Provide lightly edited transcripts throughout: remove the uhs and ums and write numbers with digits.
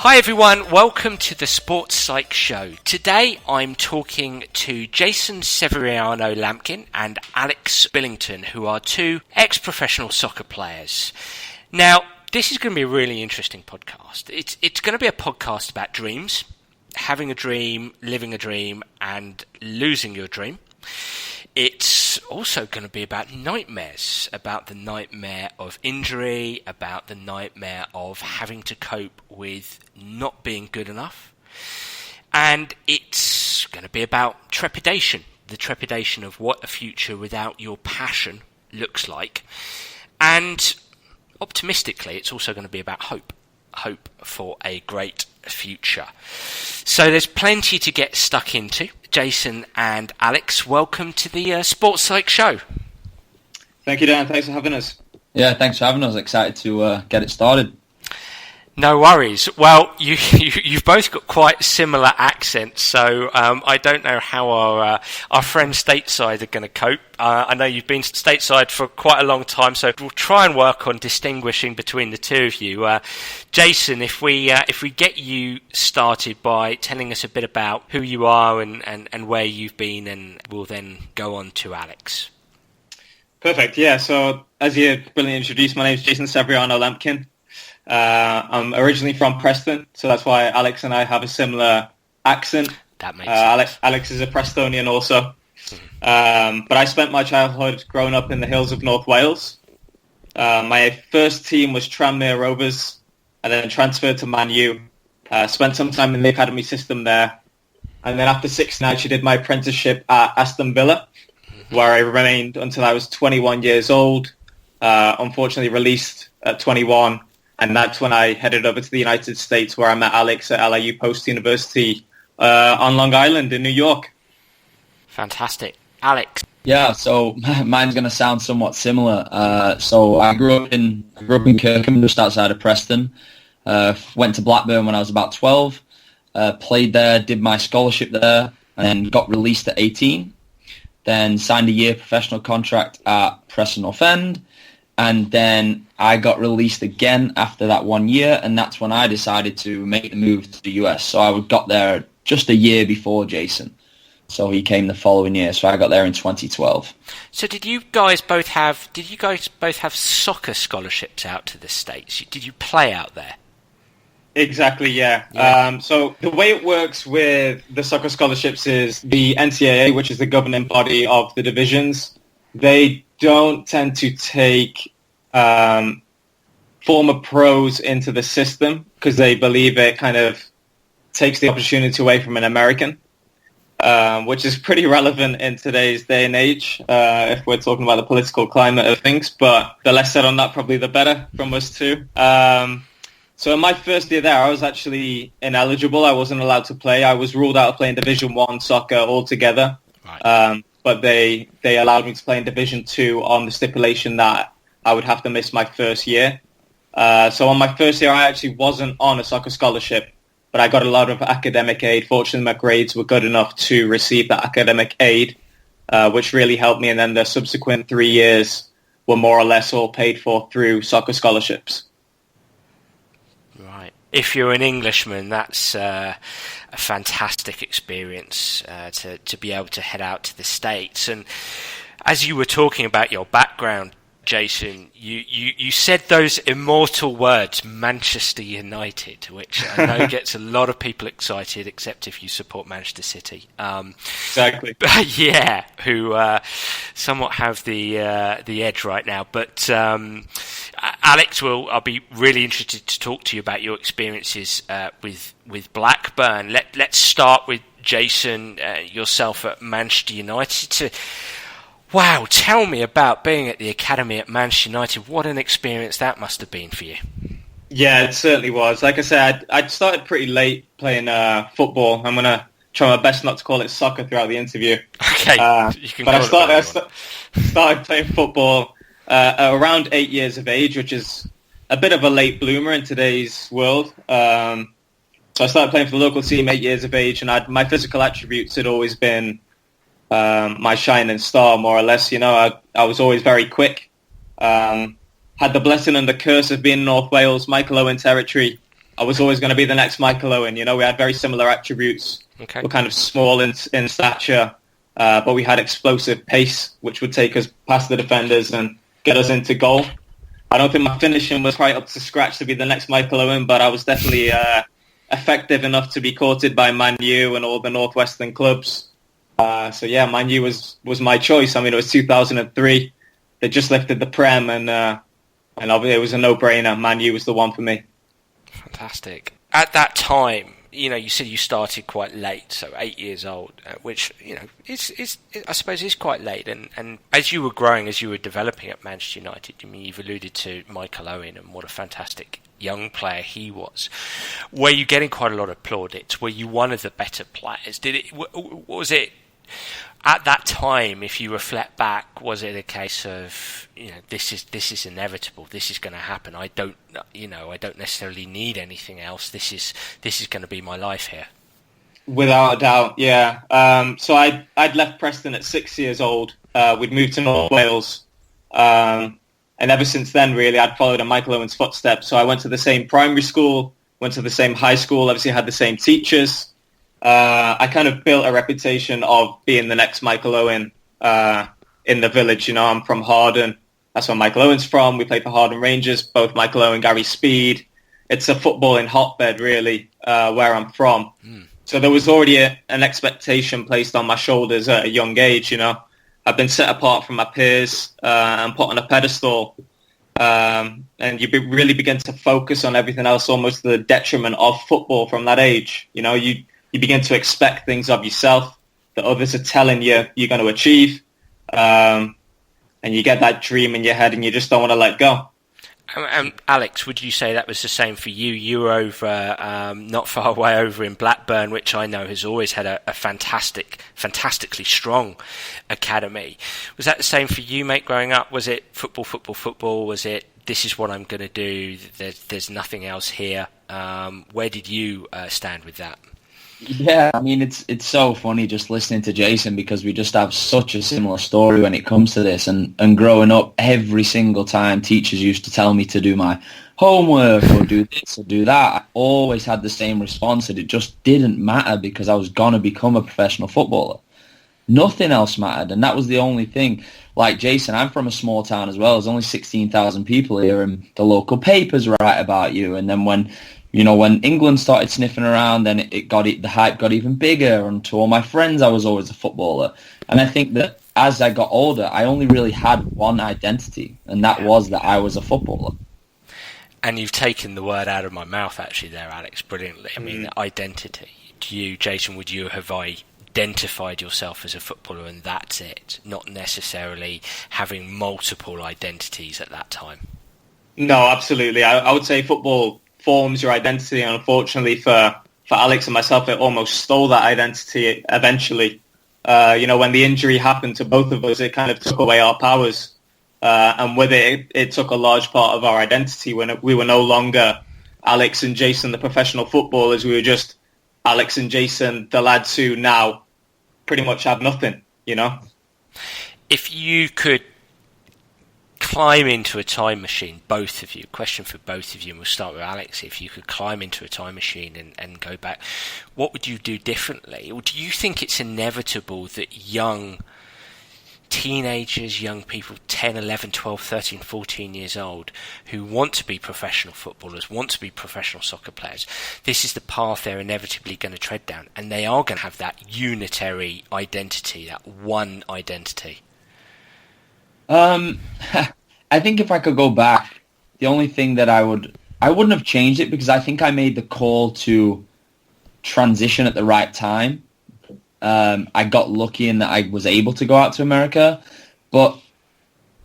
Hi everyone, welcome to the Sports Psych Show. Today I'm talking to Jason Severiano Lampkin and Alex Billington, who are two ex-professional soccer players. Now, this is going to be a really interesting podcast. It's going to be a podcast about dreams, having a dream, living a dream, and losing your dream. It's also going to be about nightmares, about the nightmare of injury, about the nightmare of having to cope with not being good enough. And it's going to be about trepidation, the trepidation of what a future without your passion looks like. And optimistically, it's also going to be about hope for a great future. So there's plenty to get stuck into. Jason and Alex, welcome to the Sports Psych Show. Thank you, Dan. Thanks for having us. Yeah, thanks for having us. Excited to get it started. No worries. Well, you've both got quite similar accents, so I don't know how our friends stateside are going to cope. I know you've been stateside for quite a long time, so we'll try and work on distinguishing between the two of you. Jason, if we get you started by telling us a bit about who you are and where you've been, and we'll then go on to Alex. Perfect. Yeah. So as you brilliantly introduced, my name is Jason Severiano Lampkin. I'm originally from Preston, so that's why Alex and I have a similar accent. That makes sense. Alex is a Prestonian also. But I spent my childhood growing up in the hills of North Wales. My first team was Tranmere Rovers, and then transferred to Man U. Spent some time in the academy system there. And then after 16, I actually did my apprenticeship at Aston Villa, where I remained until I was 21 years old. Unfortunately released at 21. And that's when I headed over to the United States, where I met Alex at LIU Post University on Long Island in New York. Fantastic. Alex? Yeah, so mine's going to sound somewhat similar. So I grew up in Kirkham, just outside of Preston. Went to Blackburn when I was about 12. Played there, did my scholarship there, and then got released at 18. Then signed a year professional contract at Preston North End. And then I got released again after that 1 year, and that's when I decided to make the move to the US. So I got there just a year before Jason. So he came the following year. So I got there in 2012. So did you guys both have soccer scholarships out to the States? Did you play out there? Exactly, yeah. So the way it works with the soccer scholarships is the NCAA, which is the governing body of the divisions, they don't tend to take former pros into the system because they believe it kind of takes the opportunity away from an American, which is pretty relevant in today's day and age if we're talking about the political climate of things. But the less said on that, probably the better from us too. So in my first year there, I was actually ineligible. I wasn't allowed to play. I was ruled out of playing Division 1 soccer altogether. Right. But they allowed me to play in Division 2 on the stipulation that I would have to miss my first year. So on my first year, I actually wasn't on a soccer scholarship, but I got a lot of academic aid. Fortunately, my grades were good enough to receive that academic aid, which really helped me. And then the subsequent 3 years were more or less all paid for through soccer scholarships. Right. If you're an Englishman, that's a fantastic experience to be able to head out to the States. And as you were talking about your background, Jason, you said those immortal words, Manchester United, which I know gets a lot of people excited, except if you support Manchester City. Exactly. Yeah, who somewhat have the edge right now. But Alex, I'll be really interested to talk to you about your experiences with Blackburn. Let's start with Jason, yourself at Manchester United. Wow, tell me about being at the academy at Manchester United. What an experience that must have been for you. Yeah, it certainly was. Like I said, I started pretty late playing football. I'm going to try my best not to call it soccer throughout the interview. Okay, you can. But I started playing football around 8 years of age, which is a bit of a late bloomer in today's world. So I started playing for the local team 8 years of age, and my physical attributes had always been my shining star, more or less. You know, I was always very quick. Had the blessing and the curse of being in North Wales, Michael Owen territory. I was always going to be the next Michael Owen. You know, we had very similar attributes. Okay. We're kind of small in stature, but we had explosive pace, which would take us past the defenders and get us into goal. I don't think my finishing was quite up to scratch to be the next Michael Owen, but I was definitely effective enough to be courted by Man U and all the Northwestern clubs. So yeah, Man U was my choice. I mean, it was 2003. They just lifted the Prem, and obviously it was a no-brainer. Man U was the one for me. Fantastic. At that time, you know, you said you started quite late, so 8 years old, which, you know, I suppose is quite late. And as you were growing, as you were developing at Manchester United, I mean, you've alluded to Michael Owen and what a fantastic young player he was. Were you getting quite a lot of plaudits? Were you one of the better players? Was it at that time, if you reflect back, was it a case of, you know, this is inevitable, this is going to happen, I don't necessarily need anything else, this is going to be my life here? Without a doubt, yeah. So I'd left Preston at 6 years old. We'd moved to North Wales, and ever since then, really, I'd followed in Michael Owen's footsteps. So I went to the same primary school, went to the same high school, obviously had the same teachers. I kind of built a reputation of being the next Michael Owen in the village. You know, I'm from Harden. That's where Michael Owen's from. We played for Harden Rangers, both Michael Owen, Gary Speed. It's a footballing hotbed, really, where I'm from. So there was already an expectation placed on my shoulders at a young age, you know. I've been set apart from my peers and put on a pedestal. And you really begin to focus on everything else, almost to the detriment of football from that age. You know, you begin to expect things of yourself that others are telling you you're going to achieve. And you get that dream in your head and you just don't want to let go. Alex, would you say that was the same for you? You were over, not far away over in Blackburn, which I know has always had a fantastically strong academy. Was that the same for you, mate, growing up? Was it football? Was it, this is what I'm going to do, there's nothing else here? Where did you stand with that? Yeah, I mean, it's so funny just listening to Jason, because we just have such a similar story when it comes to this. And growing up, every single time teachers used to tell me to do my homework or do this or do that, I always had the same response, that it just didn't matter because I was going to become a professional footballer. Nothing else mattered, and that was the only thing. Like Jason, I'm from a small town as well. There's only 16,000 people here, and the local papers write about you. And then when England started sniffing around, then the hype got even bigger. And to all my friends, I was always a footballer. And I think that as I got older, I only really had one identity, and that was that I was a footballer. And you've taken the word out of my mouth, actually, there, Alex, brilliantly. I mean, identity. To you, Jason, would you have identified yourself as a footballer and that's it, not necessarily having multiple identities at that time? No, absolutely. I would say football forms your identity, and unfortunately for Alex and myself, it almost stole that identity eventually. When the injury happened to both of us, it kind of took away our powers, and with it took a large part of our identity. When we were no longer Alex and Jason, the professional footballers, we were just Alex and Jason, the lads who now pretty much have nothing, you know. If you could climb into a time machine, both of you, question for both of you, and we'll start with Alex. If you could climb into a time machine and go back, what would you do differently? Or do you think it's inevitable that young teenagers, young people 10, 11, 12, 13, 14 years old who want to be professional footballers, want to be professional soccer players, this is the path they're inevitably going to tread down, and they are going to have that unitary identity, that one identity? I think if I could go back, the only thing that I wouldn't have changed it, because I think I made the call to transition at the right time. I got lucky in that I was able to go out to America, but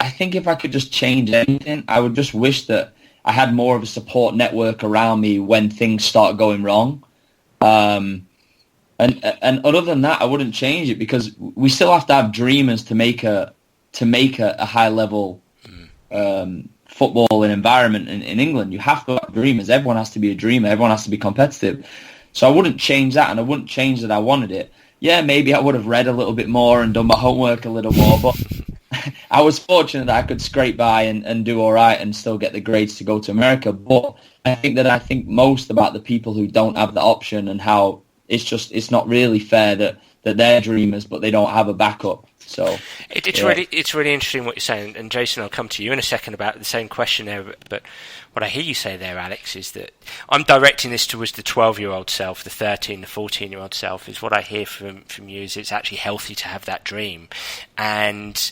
I think if I could just change anything, I would just wish that I had more of a support network around me when things start going wrong. And other than that, I wouldn't change it, because we still have to have dreamers to make a high level footballing environment in England. You have to have dreamers. Everyone has to be a dreamer. Everyone has to be competitive. So I wouldn't change that, and I wouldn't change that I wanted it. Yeah, maybe I would have read a little bit more and done my homework a little more, but I was fortunate that I could scrape by and do all right and still get the grades to go to America. But I think most about the people who don't have the option and how it's not really fair that they're dreamers but they don't have a backup. So it's really interesting what you're saying, and Jason, I'll come to you in a second about the same question there. But what I hear you say there, Alex, is that I'm directing this towards the 12-year-old self, the 13, the 14-year-old self. Is what I hear from you is it's actually healthy to have that dream, and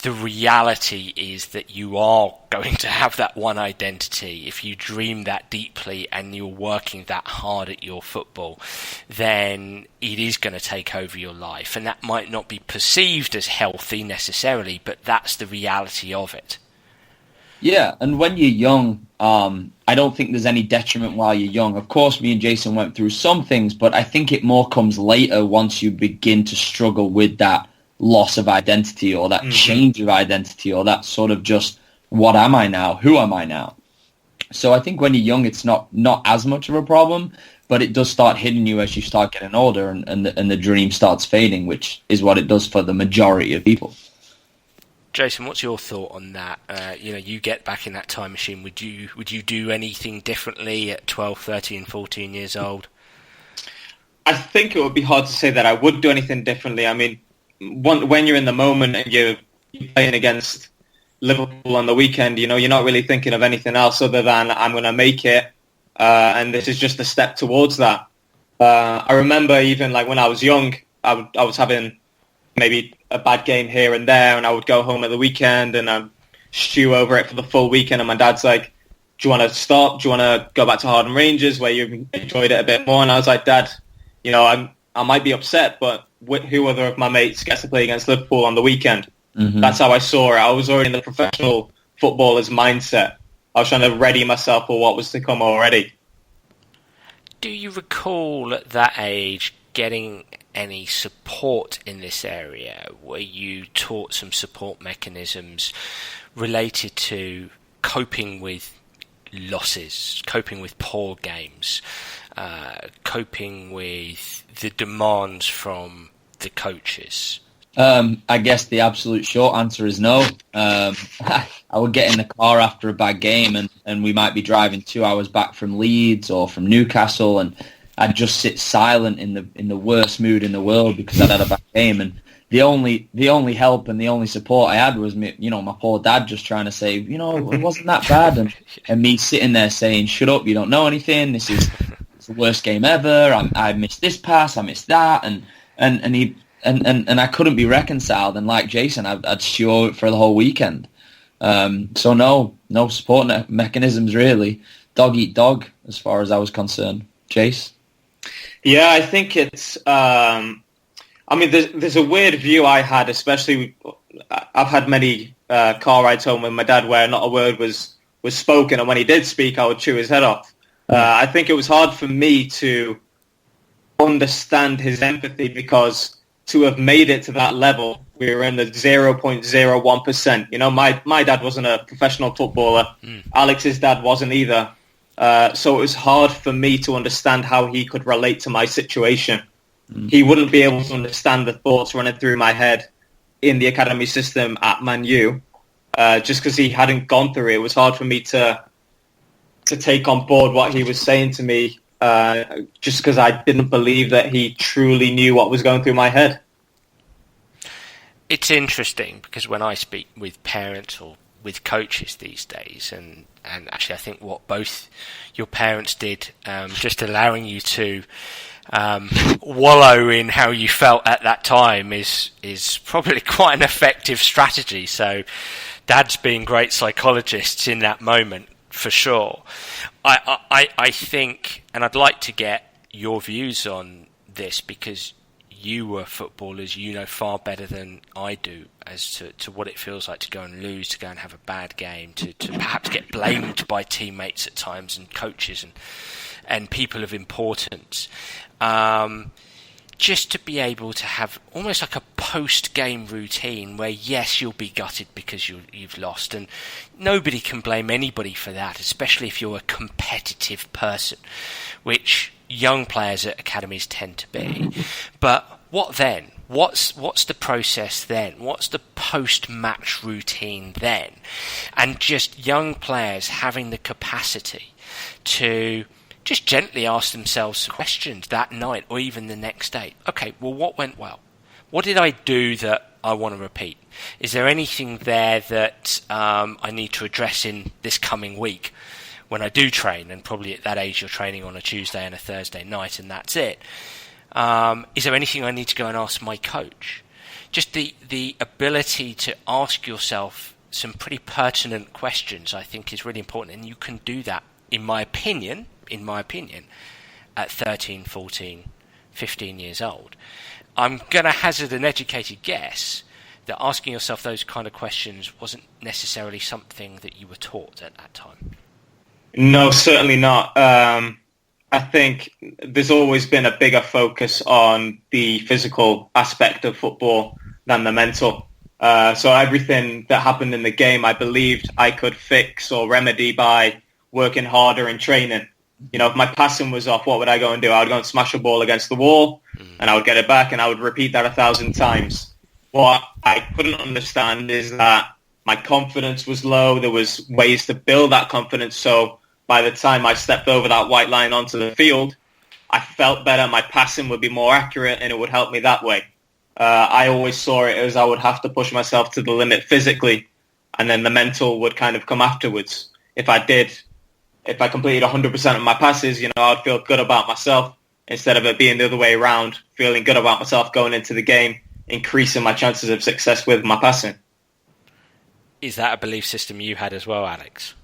the reality is that you are going to have that one identity. If you dream that deeply and you're working that hard at your football, then it is going to take over your life, and that might not be perceived as healthy necessarily, but that's the reality of it. Yeah, and when you're young, I don't think there's any detriment while you're young. Of course, me and Jason went through some things, but I think it more comes later once you begin to struggle with that loss of identity or that change of identity or that sort of just, what am I now? Who am I now? So I think when you're young, it's not as much of a problem, but it does start hitting you as you start getting older and the dream starts fading, which is what it does for the majority of people. Jason, what's your thought on that? You get back in that time machine. Would you do anything differently at 12, 13, 14 years old? I think it would be hard to say that I would do anything differently. I mean, when you're in the moment and you're playing against Liverpool on the weekend, you're not really thinking of anything else other than I'm going to make it, and this is just a step towards that. I remember even like when I was young, I was having maybe a bad game here and there, and I would go home at the weekend and I'd stew over it for the full weekend, and my dad's like, do you want to stop? Do you want to go back to Harden Rangers where you enjoyed it a bit more? And I was like, Dad, I might be upset, but who other of my mates gets to play against Liverpool on the weekend? Mm-hmm. That's how I saw it. I was already in the professional footballer's mindset. I was trying to ready myself for what was to come already. Do you recall at that age getting any support in this area? Were you taught some support mechanisms related to coping with losses, coping with poor games, coping with the demands from the coaches? I guess the absolute short answer is no. I would get in the car after a bad game and we might be driving 2 hours back from Leeds or from Newcastle, and I'd just sit silent in the worst mood in the world because I'd had a bad game. And the only help and the only support I had was my poor dad just trying to say, it wasn't that bad, and me sitting there saying, shut up, you don't know anything. It's the worst game ever. I missed this pass, I missed that, and I couldn't be reconciled. And like Jason, I'd stew it for the whole weekend. So no support mechanisms really. Dog eat dog as far as I was concerned. Jace? Yeah, I think it's. There's a weird view I had, especially. I've had many car rides home with my dad where not a word was spoken, and when he did speak, I would chew his head off. I think it was hard for me to understand his empathy because to have made it to that level, we were in the 0.01%. My dad wasn't a professional footballer. Alex's dad wasn't either. So it was hard for me to understand how he could relate to my situation. He wouldn't be able to understand the thoughts running through my head in the academy system at Man U, just because he hadn't gone through it. It was hard for me to take on board what he was saying to me, just because I didn't believe that he truly knew what was going through my head. It's interesting because when I speak with parents or with coaches these days, and actually I think what both your parents did, just allowing you to wallow in how you felt at that time is probably quite an effective strategy. So dads being great psychologists in that moment, for sure. I think, and I'd like to get your views on this because you were footballers, far better than I do as to what it feels like to go and lose, to go and have a bad game, to perhaps get blamed by teammates at times and coaches and people of importance. Just to be able to have almost like a post-game routine where, yes, you'll be gutted because you've lost, and nobody can blame anybody for that, especially if you're a competitive person, which young players at academies tend to be. But what then? What's the process then? What's the post-match routine then? And just young players having the capacity to just gently ask themselves questions that night or even the next day. Okay, well, what went well? What did I do that I want to repeat? Is there anything there that I need to address in this coming week when I do train? And probably at that age you're training on a Tuesday and a Thursday night and that's it. Is there anything I need to go and ask my coach? Just the ability to ask yourself some pretty pertinent questions, I think, is really important. And you can do that, in my opinion, at 13, 14, 15 years old. I'm going to hazard an educated guess that asking yourself those kind of questions wasn't necessarily something that you were taught at that time. No, certainly not. I think there's always been a bigger focus on the physical aspect of football than the mental. So everything that happened in the game, I believed I could fix or remedy by working harder in training. You know, if my passing was off, what would I go and do? I would go and smash a ball against the wall and I would get it back and I would repeat that 1,000 times. What I couldn't understand is that my confidence was low. There was ways to build that confidence. So by the time I stepped over that white line onto the field, I felt better. My passing would be more accurate and it would help me that way. I always saw it as I would have to push myself to the limit physically and then the mental would kind of come afterwards. If I completed 100% of my passes, I'd feel good about myself instead of it being the other way around, feeling good about myself going into the game, increasing my chances of success with my passing. Is that a belief system you had as well, Alex?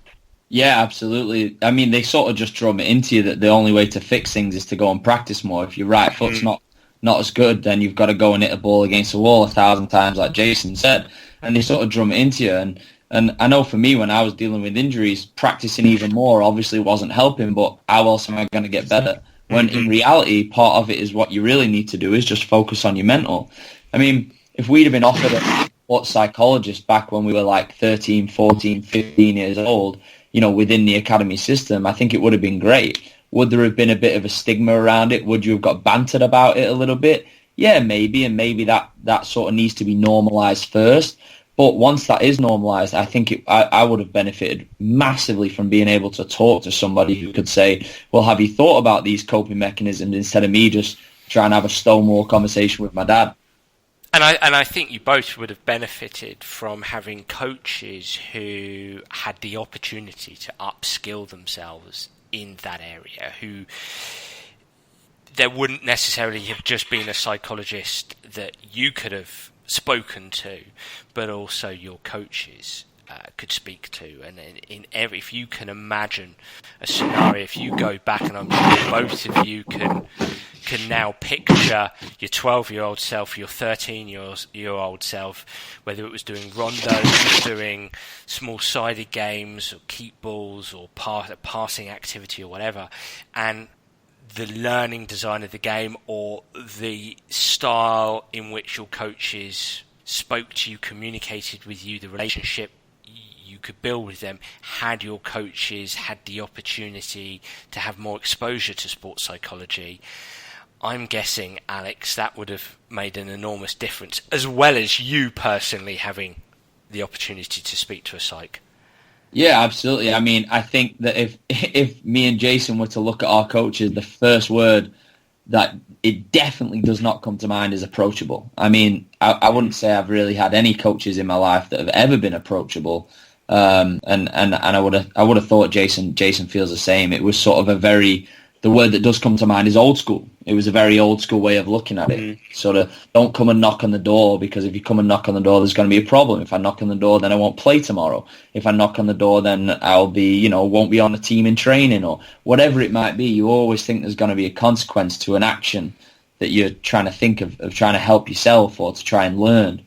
Yeah, absolutely. I mean, they sort of just drum it into you that the only way to fix things is to go and practice more. If your right foot's not as good, then you've got to go and hit a ball against the wall 1,000 times, like Jason said. And they sort of drum it into you. And I know for me, when I was dealing with injuries, practicing even more obviously wasn't helping, but how else am I going to get better? When in reality, part of it is what you really need to do is just focus on your mental. I mean, if we'd have been offered a sports psychologist back when we were like 13, 14, 15 years old, within the academy system, I think it would have been great. Would there have been a bit of a stigma around it? Would you have got bantered about it a little bit? Yeah, maybe, and maybe that sort of needs to be normalised first. But once that is normalised, I think I would have benefited massively from being able to talk to somebody who could say, well, have you thought about these coping mechanisms instead of me just trying to have a stonewall conversation with my dad? And I think you both would have benefited from having coaches who had the opportunity to upskill themselves in that area, who there wouldn't necessarily have just been a psychologist that you could have spoken to, but also your coaches could speak to. And if you can imagine a scenario, if you go back, and I'm sure both of you can now picture your 12-year-old self, your 13-year-old self, whether it was doing rondos, doing small-sided games, or keep balls, or passing activity, or whatever, and the learning design of the game, or the style in which your coaches spoke to you, communicated with you, the relationship you could build with them, had your coaches had the opportunity to have more exposure to sports psychology. I'm guessing, Alex, that would have made an enormous difference, as well as you personally having the opportunity to speak to a psych. Yeah, absolutely. I mean, I think that if me and Jason were to look at our coaches, the first word that it definitely does not come to mind is approachable. I mean, I wouldn't say I've really had any coaches in my life that have ever been approachable. And I would have thought Jason feels the same. It was sort of the word that does come to mind is old school. It was a very old school way of looking at it. Sort of, don't come and knock on the door, because if you come and knock on the door, there's going to be a problem. If I knock on the door, then I won't play tomorrow. If I knock on the door, then I'll be, won't be on the team in training, or whatever it might be. You always think there's going to be a consequence to an action that you're trying to think of trying to help yourself or to try and learn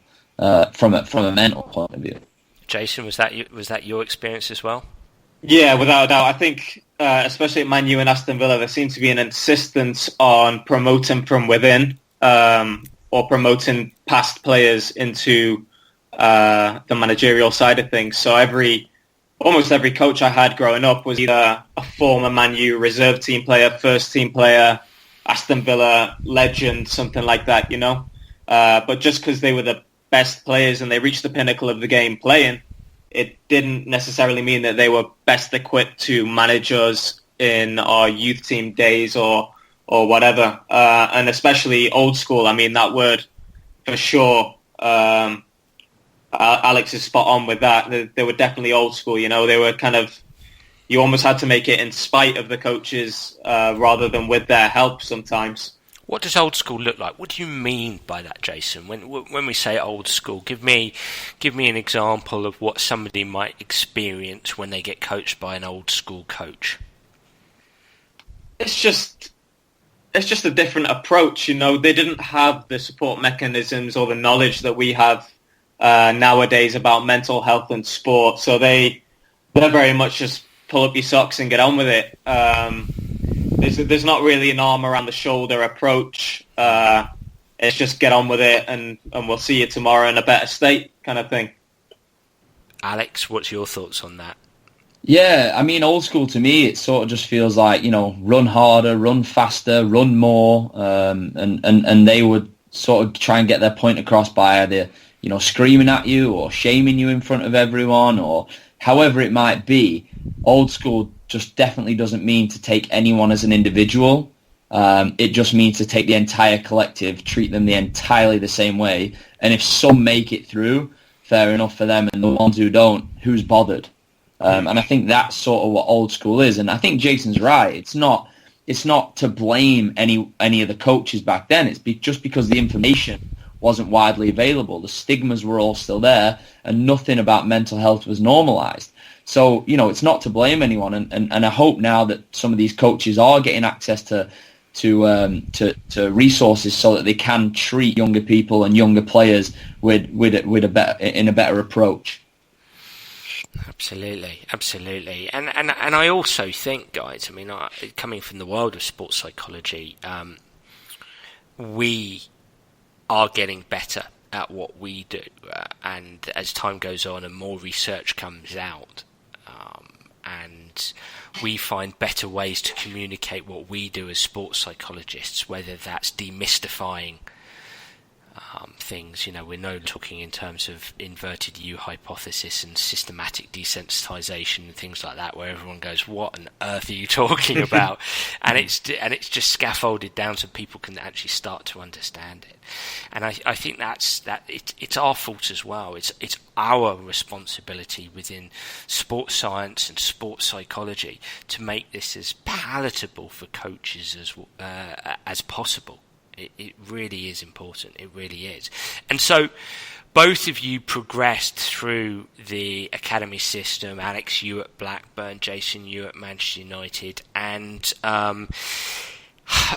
from a mental point of view. Jason, was that your experience as well? Yeah, without a doubt. I think, especially at Man U and Aston Villa, there seems to be an insistence on promoting from within, or promoting past players into the managerial side of things. So almost every coach I had growing up was either a former Man U reserve team player, first team player, Aston Villa legend, something like that, But just because they were the best players and they reached the pinnacle of the game playing, it didn't necessarily mean that they were best equipped to manage us in our youth team days or whatever. And especially old school. I mean, that word for sure. Alex is spot on with that. They were definitely old school. You know, they were kind of, you almost had to make it in spite of the coaches rather than with their help sometimes. What does old school look like? What do you mean by that, Jason? When we say old school, give me an example of what somebody might experience when they get coached by an old school coach. It's just a different approach. You know, they didn't have the support mechanisms or the knowledge that we have nowadays about mental health and sport. So they're very much just pull up your socks and get on with it. There's not really an arm around the shoulder approach. It's just get on with it and we'll see you tomorrow in a better state kind of thing. Alex, what's your thoughts on that? Yeah, I mean, old school to me, it sort of just feels like, you know, run harder, run faster, run more, and they would sort of try and get their point across by either, you know, screaming at you or shaming you in front of everyone or however it might be. Old school just definitely doesn't mean to take anyone as an individual. It just means to take the entire collective, treat them entirely the same way. And if some make it through, fair enough for them. And the ones who don't, who's bothered? And I think that's sort of what old school is. And I think Jason's right. It's not to blame any of the coaches back then. It's just because the information wasn't widely available. The stigmas were all still there, and nothing about mental health was normalized. So, you know, it's not to blame anyone, and I hope now that some of these coaches are getting access to resources so that they can treat younger people and younger players with a better approach. Absolutely, and I also think, guys, I mean, coming from the world of sports psychology, we are getting better at what we do, and as time goes on and more research comes out, and we find better ways to communicate what we do as sports psychologists, whether that's demystifying things. You know, we're no talking in terms of inverted U hypothesis and systematic desensitization and things like that, where everyone goes, "What on earth are you talking about?" and it's just scaffolded down so people can actually start to understand it. And I think it's our fault as well. It's our responsibility within sports science and sports psychology to make this as palatable for coaches as possible. It really is important. It really is. And so both of you progressed through the academy system. Alex, you at Blackburn, Jason, you at Manchester United. And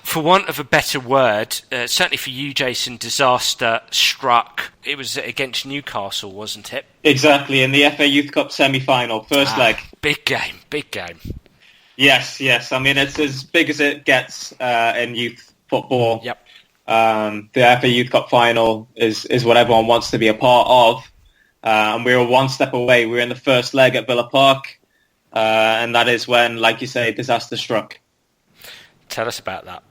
for want of a better word, certainly for you, Jason, disaster struck. It was against Newcastle, wasn't it? Exactly, in the FA Youth Cup semi-final, first leg. Big game. Yes. I mean, it's as big as it gets in youth football. Yep. The FA Youth Cup final is what everyone wants to be a part of. And we were one step away. We were in the first leg at Villa Park. And that is when, like you say, disaster struck. Tell us about that.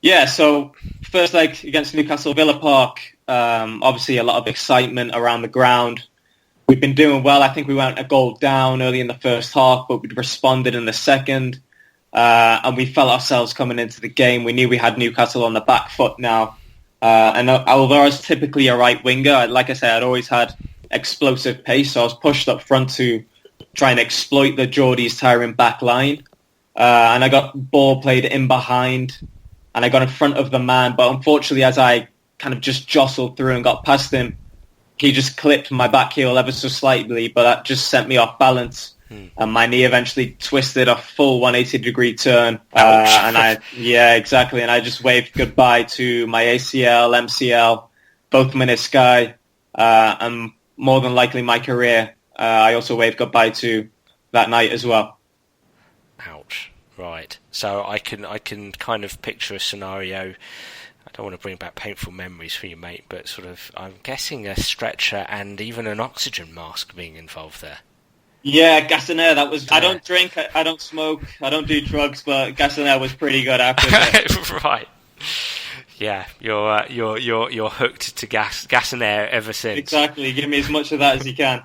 Yeah, so first leg against Newcastle, Villa Park. Obviously a lot of excitement around the ground. We'd been doing well. I think we went a goal down early in the first half, but we'd responded in the second. And we felt ourselves coming into the game. We knew we had Newcastle on the back foot now. And although I was typically a right winger, like I said, I'd always had explosive pace. So I was pushed up front to try and exploit the Geordies' tiring back line. And I got ball played in behind, and I got in front of the man. But unfortunately, as I kind of just jostled through and got past him, he just clipped my back heel ever so slightly, but that just sent me off balance. And my knee eventually twisted a full 180-degree turn. And exactly. And I just waved goodbye to my ACL, MCL, both menisci, and more than likely my career. I also waved goodbye to that night as well. Ouch. Right. So I can kind of picture a scenario. I don't want to bring back painful memories for you, mate, but sort of, I'm guessing a stretcher and even an oxygen mask being involved there. Yeah, gas and air. That was. I don't drink. I don't smoke. I don't do drugs. But gas and air was pretty good after that. Right. Yeah, you're hooked to gas and air ever since. Exactly. Give me as much of that as you can.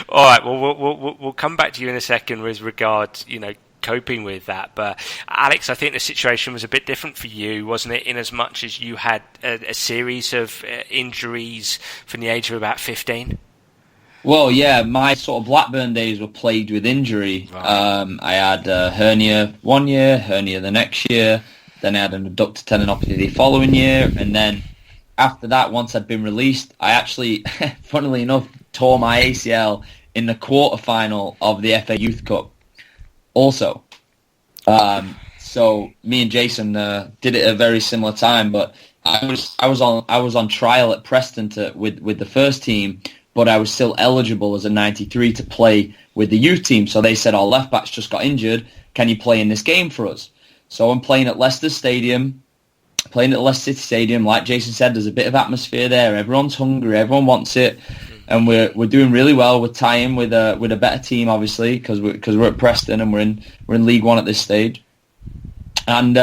All right. Well, we'll come back to you in a second with regards, coping with that. But Alex, I think the situation was a bit different for you, wasn't it? In as much as you had a series of injuries from the age of about 15. Well, yeah, my sort of Blackburn days were plagued with injury. Right. I had a hernia one year, hernia the next year. Then I had an adductor tendinopathy the following year. And then after that, once I'd been released, I actually, funnily enough, tore my ACL in the quarterfinal of the FA Youth Cup. Also, so me and Jason did it at a very similar time. But I was on trial at Preston with the first team, but I was still eligible as a 93 to play with the youth team. So they said, our left back's just got injured. Can you play in this game for us? So I'm playing at Leicester Stadium, playing at Leicester City Stadium. Like Jason said, there's a bit of atmosphere there. Everyone's hungry. Everyone wants it. And we're doing really well. We're tying with a better team, obviously, because we're at Preston and we're in League One at this stage. And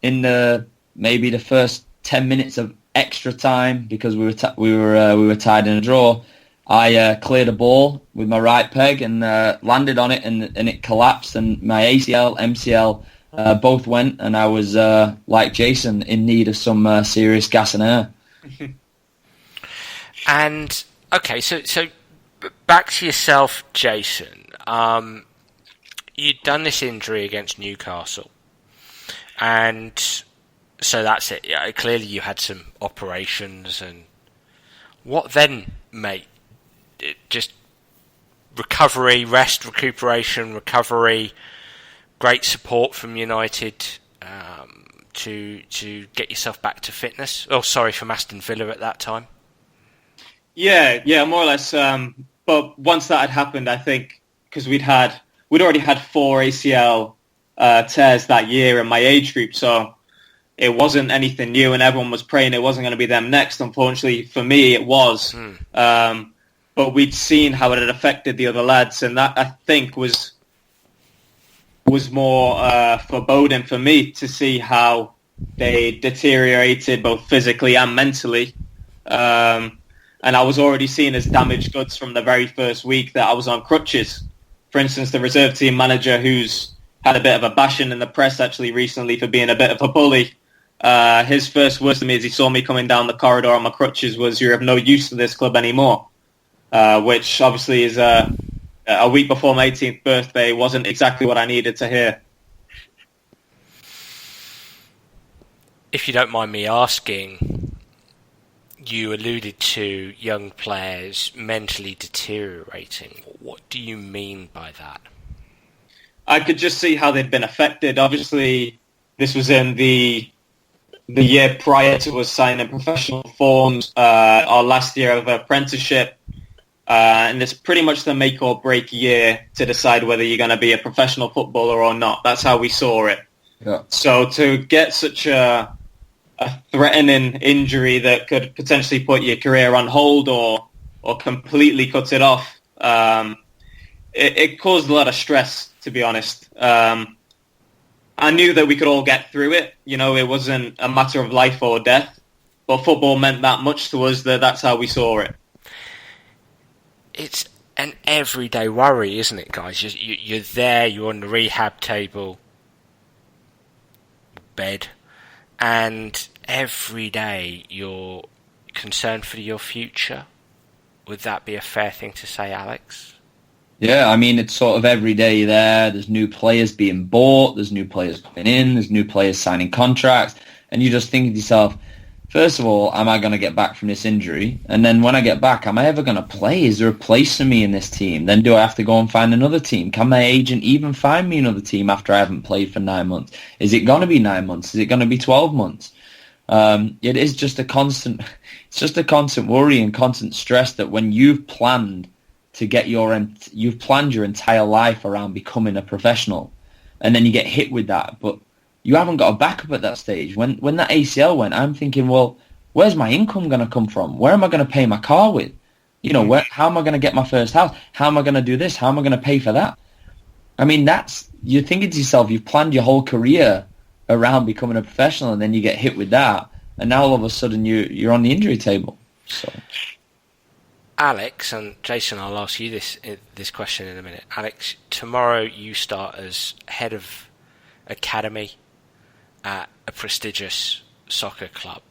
in maybe the first 10 minutes of extra time, because we were tied in a draw, I cleared a ball with my right peg and landed on it, and it collapsed, and my ACL, MCL both went, and I was like Jason, in need of some serious gas and air. And okay, so back to yourself, Jason. You'd done this injury against Newcastle, and so that's it. Yeah, clearly you had some operations, and what then, mate? Just recovery, rest, recuperation, recovery. Great support from United to get yourself back to fitness. Oh, sorry, from Aston Villa at that time. Yeah, more or less. But once that had happened, I think because we'd already had 4 ACL tears that year in my age group, so it wasn't anything new, and everyone was praying it wasn't going to be them next. Unfortunately for me, it was. But we'd seen how it had affected the other lads, and that, I think, was more foreboding for me to see how they deteriorated both physically and mentally. And I was already seen as damaged goods from the very first week that I was on crutches. For instance, the reserve team manager, who's had a bit of a bashing in the press actually recently for being a bit of a bully, his first words to me as he saw me coming down the corridor on my crutches was, "You're of no use to this club anymore." Which obviously is a week before my 18th birthday wasn't exactly what I needed to hear. If you don't mind me asking, you alluded to young players mentally deteriorating. What do you mean by that? I could just see how they'd been affected. Obviously, this was in the year prior to us signing professional forms, our last year of apprenticeship. And it's pretty much the make or break year to decide whether you're going to be a professional footballer or not. That's how we saw it. Yeah. So to get such a threatening injury that could potentially put your career on hold or completely cut it off, it caused a lot of stress, to be honest. I knew that we could all get through it. It wasn't a matter of life or death. But football meant that much to us that that's how we saw it. It's an everyday worry, isn't it, guys? You're there, you're on the rehab table, bed, and every day you're concerned for your future. Would that be a fair thing to say, Alex? Yeah, I mean, it's sort of every day there. There's new players being bought, there's new players coming in, there's new players signing contracts, and you just think to yourself, first of all, am I going to get back from this injury? And then when I get back, am I ever going to play? Is there a place for me in this team? Then do I have to go and find another team? Can my agent even find me another team after I haven't played for 9 months? Is it going to be 9 months? Is it going to be 12 months? It is just a constant worry and constant stress that when you've planned you've planned your entire life around becoming a professional, and then you get hit with that, but you haven't got a backup at that stage. When that ACL went, I'm thinking, well, where's my income going to come from? Where am I going to pay my car with? How am I going to get my first house? How am I going to do this? How am I going to pay for that? I mean, you're thinking to yourself, you've planned your whole career around becoming a professional, and then you get hit with that, and now all of a sudden you're on the injury table. So, Alex and Jason, I'll ask you this question in a minute. Alex, tomorrow you start as head of academy at a prestigious soccer club.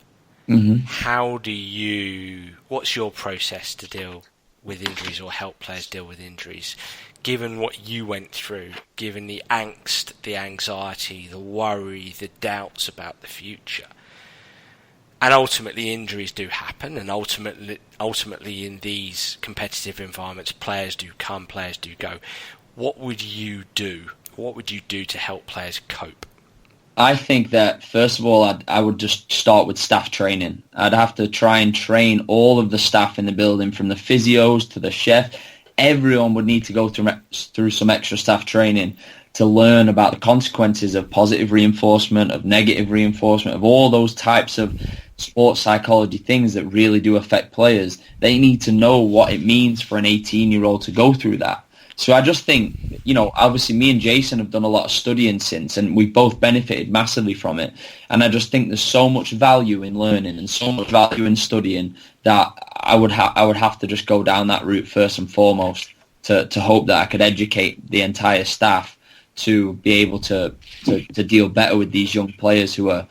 mm-hmm. What's your process to deal with injuries or help players deal with injuries, given what you went through, given the angst, the anxiety, the worry, the doubts about the future? And ultimately injuries do happen, and ultimately in these competitive environments, players do come, players do go. What would you do? What would you do to help players cope? I think that, first of all, I would just start with staff training. I'd have to try and train all of the staff in the building, from the physios to the chef. Everyone would need to go through some extra staff training to learn about the consequences of positive reinforcement, of negative reinforcement, of all those types of sports psychology things that really do affect players. They need to know what it means for an 18-year-old to go through that. So I just think, obviously me and Jason have done a lot of studying since, and we've both benefited massively from it. And I just think there's so much value in learning and so much value in studying that I would have to just go down that route first and foremost to hope that I could educate the entire staff to be able to deal better with these young players who are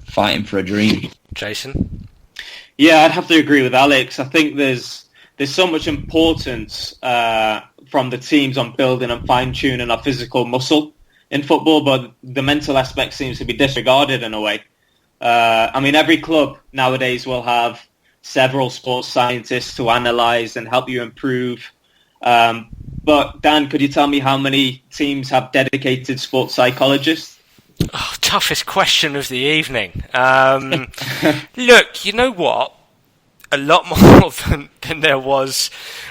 fighting for a dream. Jason? Yeah, I'd have to agree with Alex. I think there's so much importance from the teams on building and fine-tuning our physical muscle in football, but the mental aspect seems to be disregarded in a way. Every club nowadays will have several sports scientists to analyse and help you improve. But Dan, could you tell me how many teams have dedicated sports psychologists? Oh, toughest question of the evening. Look, you know what? A lot more than there was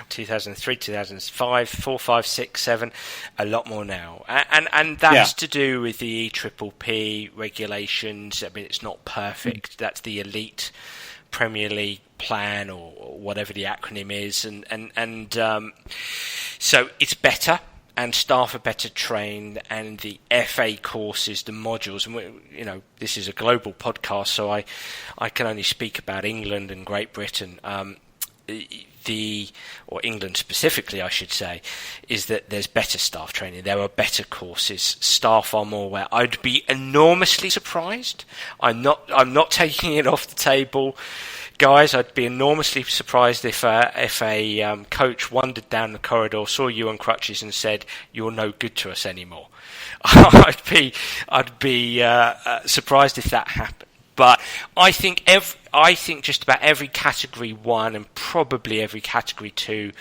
2003, 2005, 4, 5, 6, 7, a lot more now. And that's to do with the EPPP regulations. I mean, it's not perfect. That's the elite Premier League plan or whatever the acronym is. And so it's better. And staff are better trained, and the FA courses, the modules, and this is a global podcast, so I can only speak about England and Great Britain. Or England specifically, I should say, is that there's better staff training. There are better courses. Staff are more aware. I'd be enormously surprised. I'm not taking it off the table. Guys, I'd be enormously surprised if a coach wandered down the corridor, saw you on crutches, and said, "You're no good to us anymore." I'd be surprised if that happened. But I think just about every Category 1 and probably every Category 2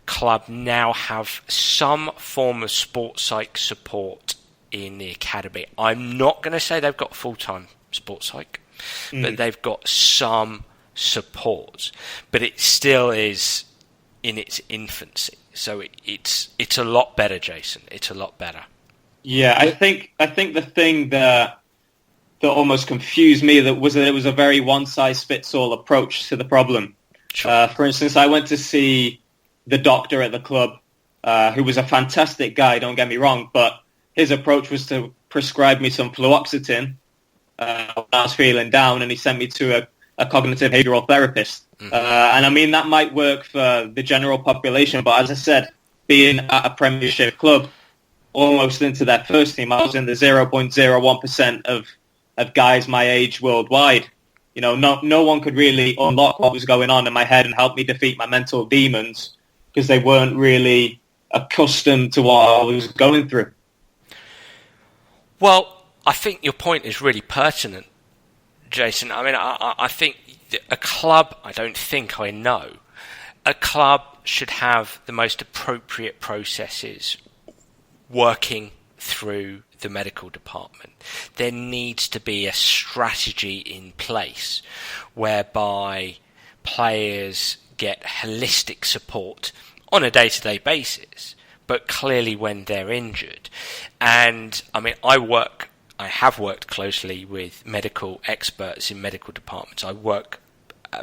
club now have some form of sports psych support in the academy. I'm not going to say they've got full-time sports psych, but they've got some support, but it still is in its infancy. So it's a lot better, Jason. It's a lot better. Yeah, I think the thing that almost confused me that it was a very one-size-fits-all approach to the problem. Sure. For instance, I went to see the doctor at the club, who was a fantastic guy, don't get me wrong, but his approach was to prescribe me some fluoxetine when I was feeling down, and he sent me to a cognitive behavioral therapist. And that might work for the general population, but as I said, being at a Premiership club, almost into their first team, I was in the 0.01% of guys my age worldwide. No one could really unlock what was going on in my head and help me defeat my mental demons because they weren't really accustomed to what I was going through. Well, I think your point is really pertinent, Jason. I think a club, a club should have the most appropriate processes working through the medical department. There needs to be a strategy in place whereby players get holistic support on a day-to-day basis, but clearly when they're injured. And I have worked closely with medical experts in medical departments. I work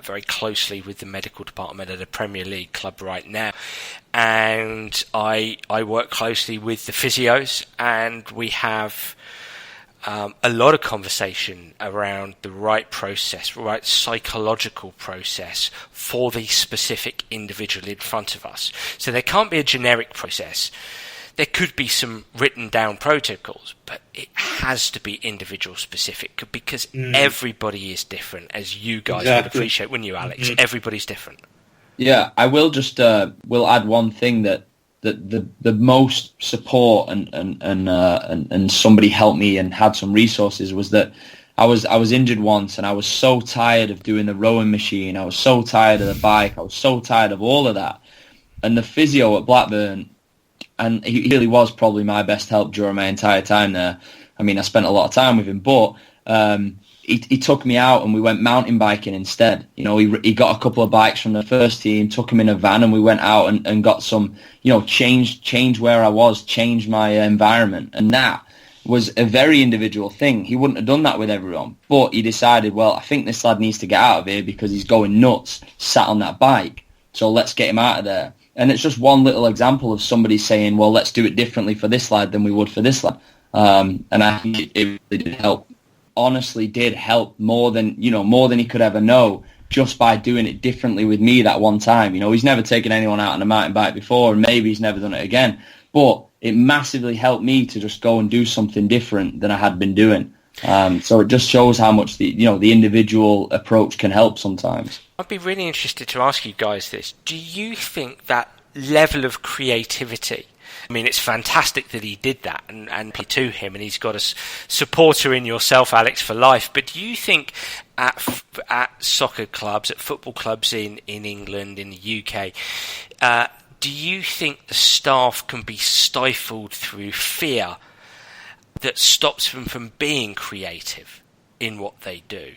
very closely with the medical department at a Premier League club right now, and I work closely with the physios, and we have a lot of conversation around the right process, right psychological process for the specific individual in front of us. So there can't be a generic process. There could be some written down protocols, but it has to be individual specific because everybody is different, as you guys would appreciate, wouldn't you, Alex? Everybody's different. Yeah, I will just will add one thing that the most support and somebody helped me and had some resources was that I was injured once and I was so tired of doing the rowing machine. I was so tired of the bike. I was so tired of all of that. And the physio at Blackburn, and he really was probably my best help during my entire time there. I mean, I spent a lot of time with him, but he took me out and we went mountain biking instead. You know, he got a couple of bikes from the first team, took them in a van, and we went out and got some, you know, change where I was, change my environment. And that was a very individual thing. He wouldn't have done that with everyone, but he decided, well, I think this lad needs to get out of here because he's going nuts, sat on that bike. So let's get him out of there. And it's just one little example of somebody saying, well, let's do it differently for this lad than we would for this lad. And I think it really did help. Honestly did help more than he could ever know just by doing it differently with me that one time. You know, he's never taken anyone out on a mountain bike before and maybe he's never done it again, but it massively helped me to just go and do something different than I had been doing. So it just shows how much the individual approach can help sometimes. I'd be really interested to ask you guys this. Do you think that level of creativity, I mean, it's fantastic that he did that and to him, and he's got a supporter in yourself, Alex, for life. But do you think at soccer clubs, at football clubs in England, in the UK, do you think the staff can be stifled through fear that stops them from being creative in what they do?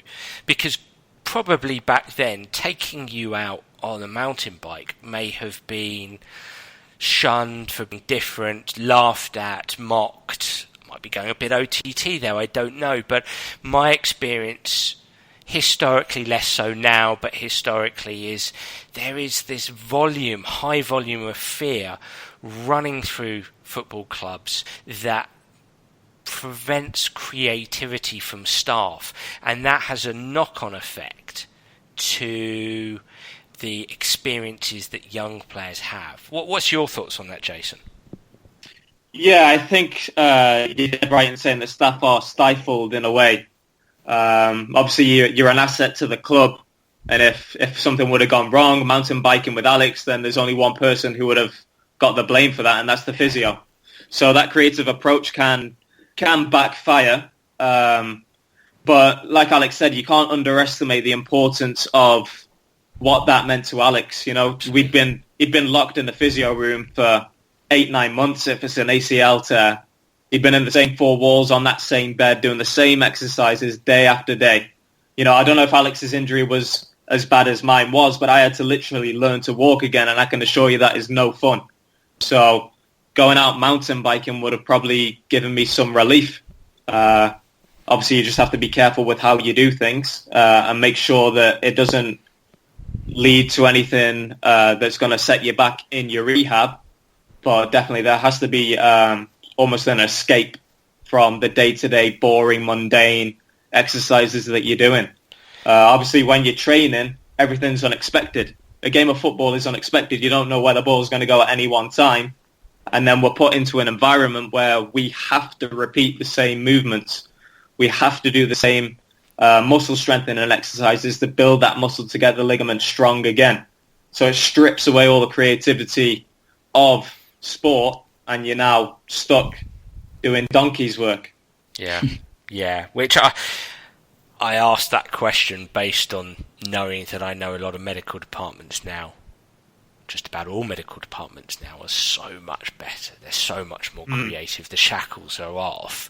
Because probably back then, taking you out on a mountain bike may have been shunned for being different, laughed at, mocked. Might be going a bit OTT there, I don't know. But my experience, historically less so now, but historically is there is this high volume of fear running through football clubs that prevents creativity from staff, and that has a knock-on effect to the experiences that young players have. What's your thoughts on that, Jason? Yeah, I think you're right in saying that staff are stifled in a way. Obviously, you're an asset to the club, and if something would have gone wrong, mountain biking with Alex, then there's only one person who would have got the blame for that, and that's the physio. So that creative approach can backfire. But like Alex said, you can't underestimate the importance of what that meant to Alex. You know, he'd been locked in the physio room for 8-9 months if it's an ACL tear. He'd been in the same four walls on that same bed doing the same exercises day after day. You know, I don't know if Alex's injury was as bad as mine was, but I had to literally learn to walk again, and I can assure you that is no fun. So going out mountain biking would have probably given me some relief. Obviously, you just have to be careful with how you do things and make sure that it doesn't lead to anything that's going to set you back in your rehab. But definitely there has to be almost an escape from the day-to-day boring, mundane exercises that you're doing. Obviously, when you're training, everything's unexpected. A game of football is unexpected. You don't know where the ball's going to go at any one time. And then we're put into an environment where we have to repeat the same movements. We have to do the same muscle strengthening exercises to build that muscle to get the ligament strong again. So it strips away all the creativity of sport, and you're now stuck doing donkey's work. Yeah. Which I asked that question based on knowing that I know a lot of medical departments now. Just about all medical departments now are so much better. They're so much more creative. The shackles are off.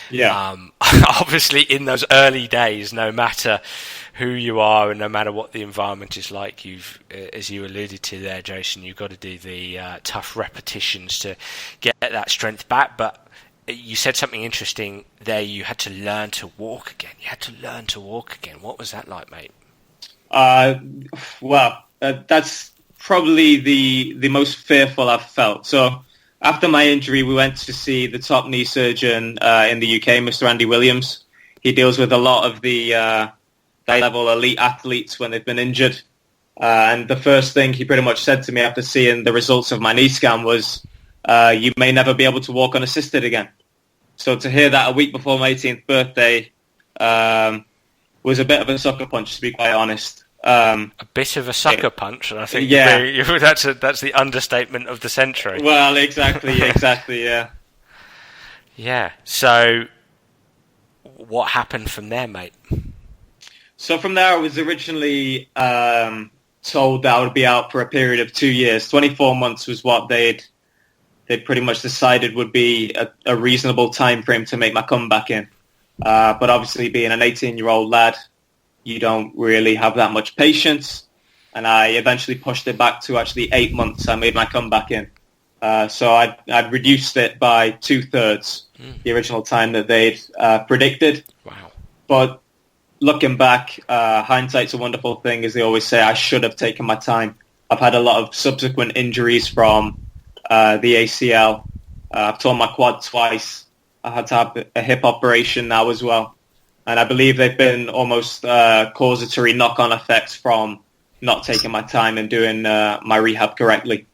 Yeah. Obviously, in those early days, no matter who you are and no matter what the environment is like, as you alluded to there, Jason, you've got to do the tough repetitions to get that strength back. But you said something interesting there. You had to learn to walk again. What was that like, mate? That's probably the most fearful I've felt. So after my injury, we went to see the top knee surgeon in the UK, Mr. Andy Williams. He deals with a lot of the high-level elite athletes when they've been injured. And the first thing he pretty much said to me after seeing the results of my knee scan was, you may never be able to walk unassisted again. So to hear that a week before my 18th birthday was a bit of a sucker punch, to be quite honest. A bit of a sucker punch, and I think that's the understatement of the century. Well, exactly, yeah. Yeah, so what happened from there, mate? So from there, I was originally told that I would be out for a period of 2 years. 24 months was what they'd pretty much decided would be a reasonable time frame to make my comeback in. But obviously, being an 18-year-old lad, you don't really have that much patience. And I eventually pushed it back to actually 8 months. I made my comeback in. So I'd reduced it by 2/3 the original time that they'd predicted. Wow. But looking back, hindsight's a wonderful thing, as they always say. I should have taken my time. I've had a lot of subsequent injuries from the ACL. I've torn my quad twice. I had to have a hip operation now as well. And I believe they've been almost causatory knock-on effects from not taking my time and doing my rehab correctly.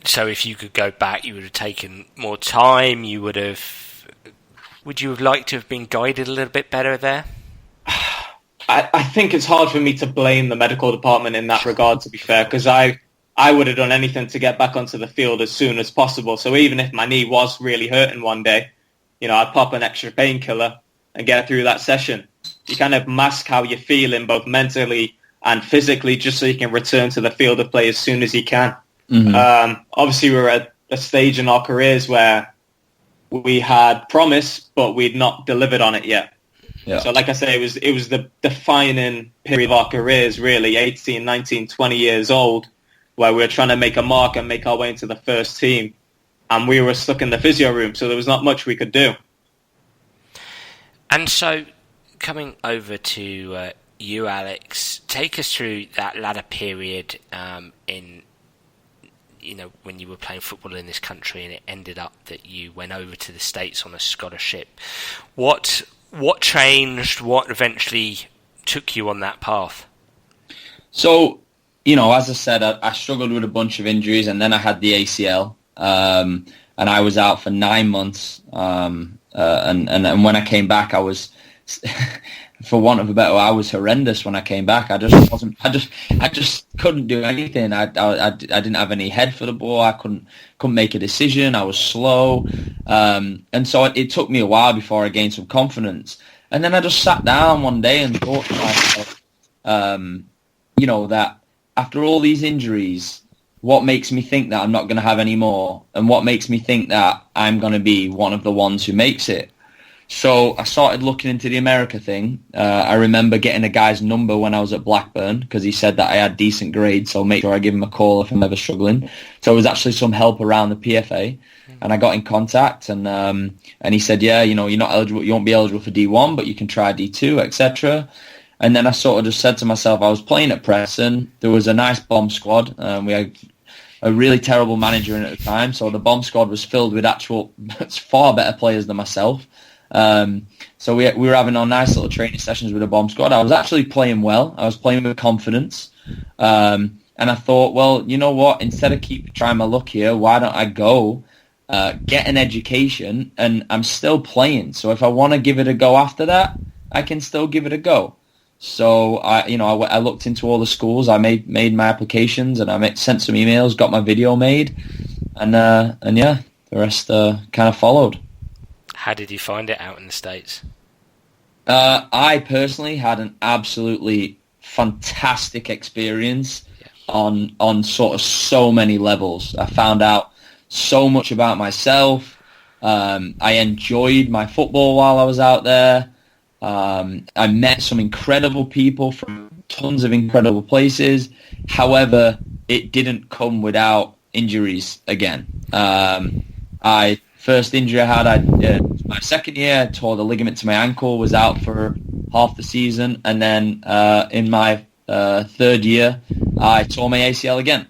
So if you could go back, you would have taken more time, would you have liked to have been guided a little bit better there? I think it's hard for me to blame the medical department in that regard, to be fair, because I would have done anything to get back onto the field as soon as possible. So even if my knee was really hurting one day, I'd pop an extra painkiller and get through that session. You kind of mask how you're feeling, both mentally and physically, just so you can return to the field of play as soon as you can. Mm-hmm. Obviously, we were at a stage in our careers where we had promise, but we'd not delivered on it yet. Yeah. So like I say, it was the defining period of our careers, really, 18, 19, 20 years old, where we were trying to make a mark and make our way into the first team. And we were stuck in the physio room, so there was not much we could do. And so, coming over to you, Alex, take us through that latter period when you were playing football in this country, and it ended up that you went over to the States on a scholarship. What changed? What eventually took you on that path? So, as I said, I struggled with a bunch of injuries, and then I had the ACL, and I was out for 9 months. And when I came back, I was, for want of a better word, I was horrendous when I came back. I just couldn't do anything. I didn't have any head for the ball. I couldn't make a decision. I was slow. And so it took me a while before I gained some confidence. And then I just sat down one day and thought to myself, that after all these injuries, what makes me think that I'm not going to have any more? And what makes me think that I'm going to be one of the ones who makes it? So I started looking into the America thing. I remember getting a guy's number when I was at Blackburn because he said that I had decent grades, so make sure I give him a call if I'm ever struggling. So it was actually some help around the PFA, and I got in contact, and he said, yeah, you're not eligible, you won't be eligible for D1, but you can try D2, etc. And then I sort of just said to myself, I was playing at Preston. There was a nice bomb squad. We had a really terrible manager in at the time, so the bomb squad was filled with far better players than myself. So we were having our nice little training sessions with the bomb squad. I was actually playing well. I was playing with confidence. And I thought, well, you know what? Instead of keep trying my luck here, why don't I go get an education? And I'm still playing. So if I want to give it a go after that, I can still give it a go. So I looked into all the schools. I made my applications, and I sent some emails, got my video made, and yeah, the rest kind of followed. How did you find it out in the States? I personally had an absolutely fantastic experience on sort of so many levels. I found out so much about myself. I enjoyed my football while I was out there. I met some incredible people from tons of incredible places. However, it didn't come without injuries again. First injury I had, my second year, I tore the ligament to my ankle, was out for half the season, and then in my third year, I tore my ACL again.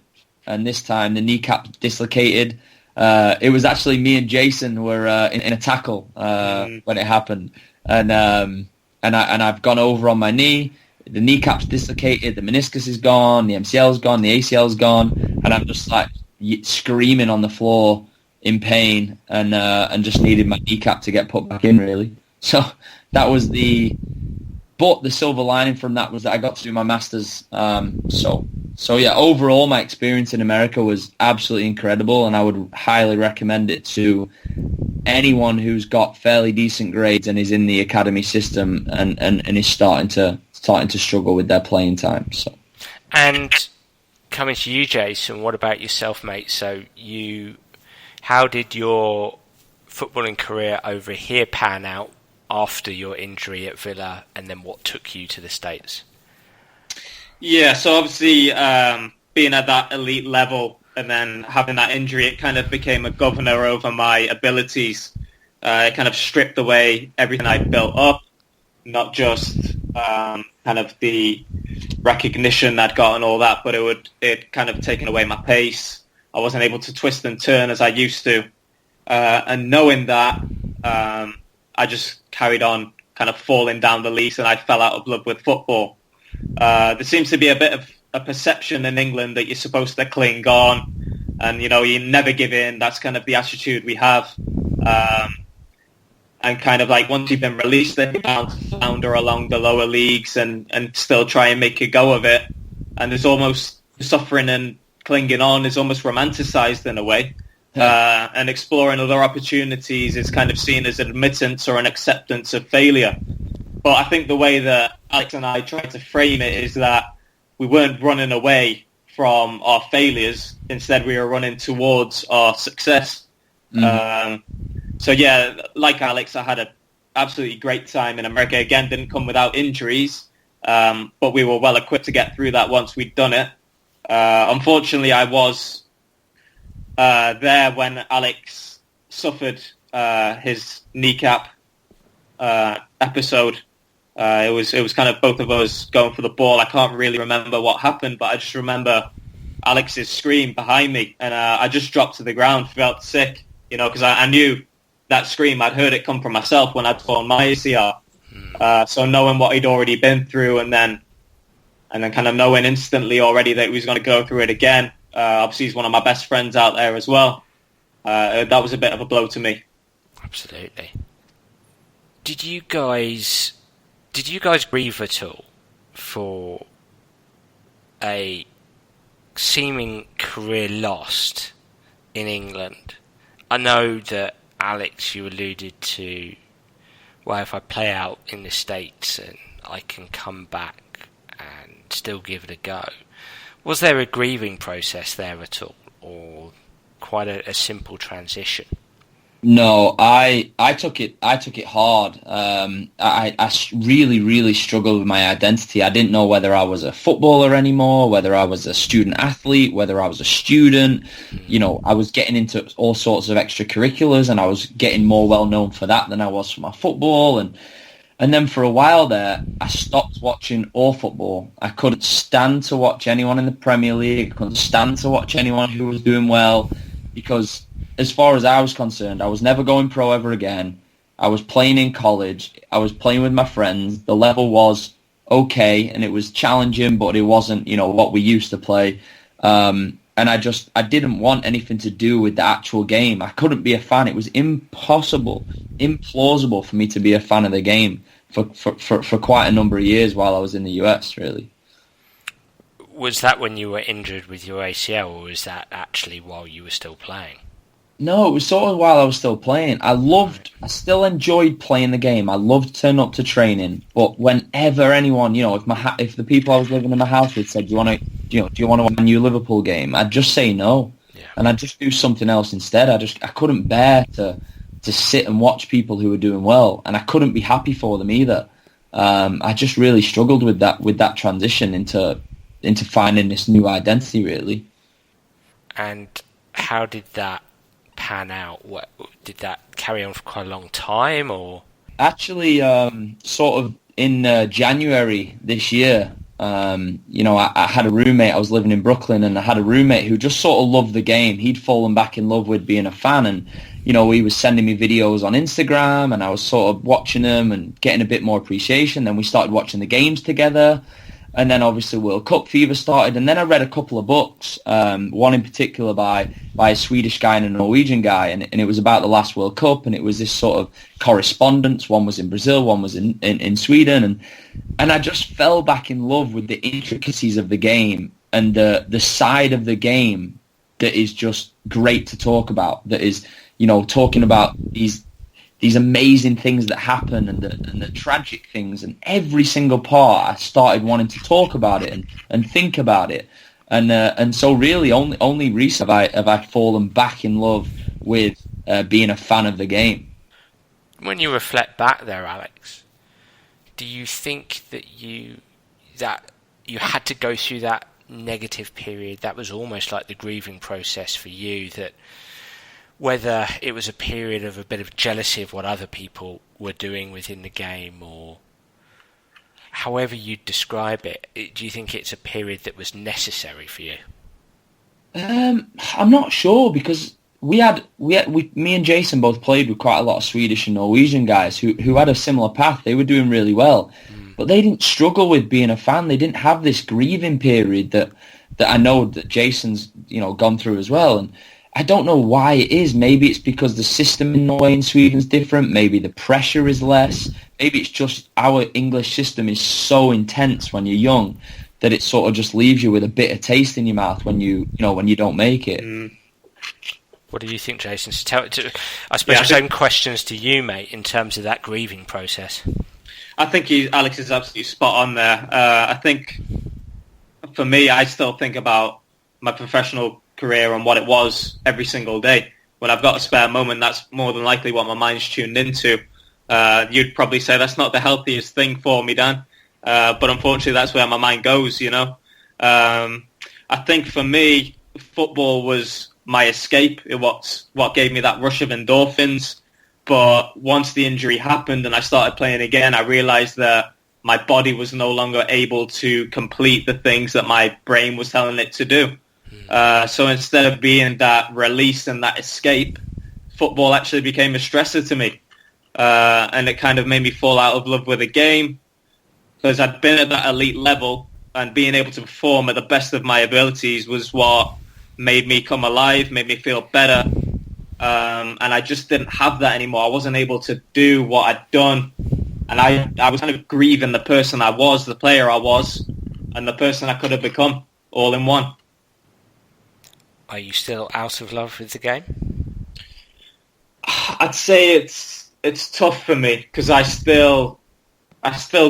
And this time the kneecap dislocated, It was actually me and Jason were in a tackle when it happened, and I've gone over on my knee. The kneecap's dislocated, the meniscus is gone, the MCL's gone, the ACL's gone, and I'm just like screaming on the floor in pain, and just needed my kneecap to get put back in, really. So that was but the silver lining from that was that I got to do my masters. So yeah, overall my experience in America was absolutely incredible, and I would highly recommend it to anyone who's got fairly decent grades and is in the academy system and is starting to struggle with their playing time. So, and coming to you, Jason, what about yourself, mate? So how did your footballing career over here pan out after your injury at Villa, and then what took you to the States? Yeah, so obviously being at that elite level and then having that injury, it kind of became a governor over my abilities. It kind of stripped away everything I built up, not just kind of the recognition I'd got and all that, but it kind of taken away my pace. I wasn't able to twist and turn as I used to. And knowing that, I just carried on kind of falling down the leagues, and I fell out of love with football. There seems to be a bit of a perception in England that you're supposed to cling on and, you never give in. That's kind of the attitude we have. And kind of like once you've been released, then you flounder along the lower leagues and still try and make a go of it. And there's almost suffering and clinging on is almost romanticized in a way. And exploring other opportunities is kind of seen as admittance or an acceptance of failure. But I think the way that Alex and I tried to frame it is that we weren't running away from our failures. Instead, we were running towards our success. So yeah, like Alex, I had an absolutely great time in America. Again, didn't come without injuries, but we were well equipped to get through that once we'd done it. Unfortunately, I was there when Alex suffered his kneecap episode. It was kind of both of us going for the ball. I can't really remember what happened, but I just remember Alex's scream behind me, and I just dropped to the ground, felt sick, because I knew that scream. I'd heard it come from myself when I'd torn my ACL. So knowing what he'd already been through, and then kind of knowing instantly already that he was going to go through it again. Obviously, he's one of my best friends out there as well. That was a bit of a blow to me. Absolutely. Did you guys grieve at all for a seeming career lost in England? I know that, Alex, you alluded to, well, if I play out in the States and I can come back and still give it a go. Was there a grieving process there at all, or quite a simple transition? No, I took it hard. I really struggled with my identity. I didn't know whether I was a footballer anymore, whether I was a student athlete, whether I was a student. I was getting into all sorts of extracurriculars, and I was getting more well known for that than I was for my football. And then for a while there, I stopped watching all football. I couldn't stand to watch anyone in the Premier League. I couldn't stand to watch anyone who was doing well, because as far as I was concerned, I was never going pro ever again. I was playing in college. I was playing with my friends. The level was okay, and it was challenging, but it wasn't, what we used to play. And I didn't want anything to do with the actual game. I couldn't be a fan. It was impossible, implausible for me to be a fan of the game for quite a number of years while I was in the US, really. Was that when you were injured with your ACL, or was that actually while you were still playing? No, it was sort of while I was still playing. I still enjoyed playing the game. I loved turning up to training. But whenever anyone, if the people I was living in my house with said, do you want to watch a new Liverpool game? I'd just say no. Yeah. And I'd just do something else instead. I couldn't bear to sit and watch people who were doing well, and I couldn't be happy for them either. I just really struggled with that transition into finding this new identity, really. And how did that pan out? Did that carry on for quite a long time, or? Actually, sort of in January this year, I had a roommate. I was living in Brooklyn, and I had a roommate who just sort of loved the game. He'd fallen back in love with being a fan, and he was sending me videos on Instagram, and I was sort of watching them and getting a bit more appreciation. Then we started watching the games together, and then obviously World Cup fever started. And then I read a couple of books, one in particular by a Swedish guy and a Norwegian guy, and it was about the last World Cup, and it was this sort of correspondence. One was in Brazil, one was in Sweden, and I just fell back in love with the intricacies of the game and the side of the game that is just great to talk about. That is, talking about these amazing things that happen and the tragic things, and every single part I started wanting to talk about it and think about it, and so really only recently have I fallen back in love with being a fan of the game. When you reflect back there, Alex, do you think that you had to go through that negative period? That was almost like the grieving process for you, that whether it was a period of a bit of jealousy of what other people were doing within the game, or however you describe it, do you think it's a period that was necessary for you? I'm not sure, because me and Jason both played with quite a lot of Swedish and Norwegian guys who had a similar path. They were doing really well, but they didn't struggle with being a fan. They didn't have this grieving period that I know that Jason's gone through as well. And I don't know why it is. Maybe it's because the system in Norway and Sweden is different. Maybe the pressure is less. Maybe it's just our English system is so intense when you're young that it sort of just leaves you with a bitter taste in your mouth when you don't make it. What do you think, Jason? I suppose the same questions to you, mate, in terms of that grieving process. I think Alex is absolutely spot on there. I think for me, I still think about my professional career and what it was every single day. When I've got a spare moment, that's more than likely what my mind's tuned into. You'd probably say that's not the healthiest thing for me, Dan, but unfortunately that's where my mind goes. I think for me, football was my escape. It was what gave me that rush of endorphins. But once the injury happened and I started playing again, I realized that my body was no longer able to complete the things that my brain was telling it to do. So instead of being that release and that escape, football actually became a stressor to me. And it kind of made me fall out of love with the game, because I'd been at that elite level, and being able to perform at the best of my abilities was what made me come alive, made me feel better. And I just didn't have that anymore. I wasn't able to do what I'd done. And I was kind of grieving the person I was, the player I was, and the person I could have become, all in one. Are you still out of love with the game? I'd say it's tough for me, because I still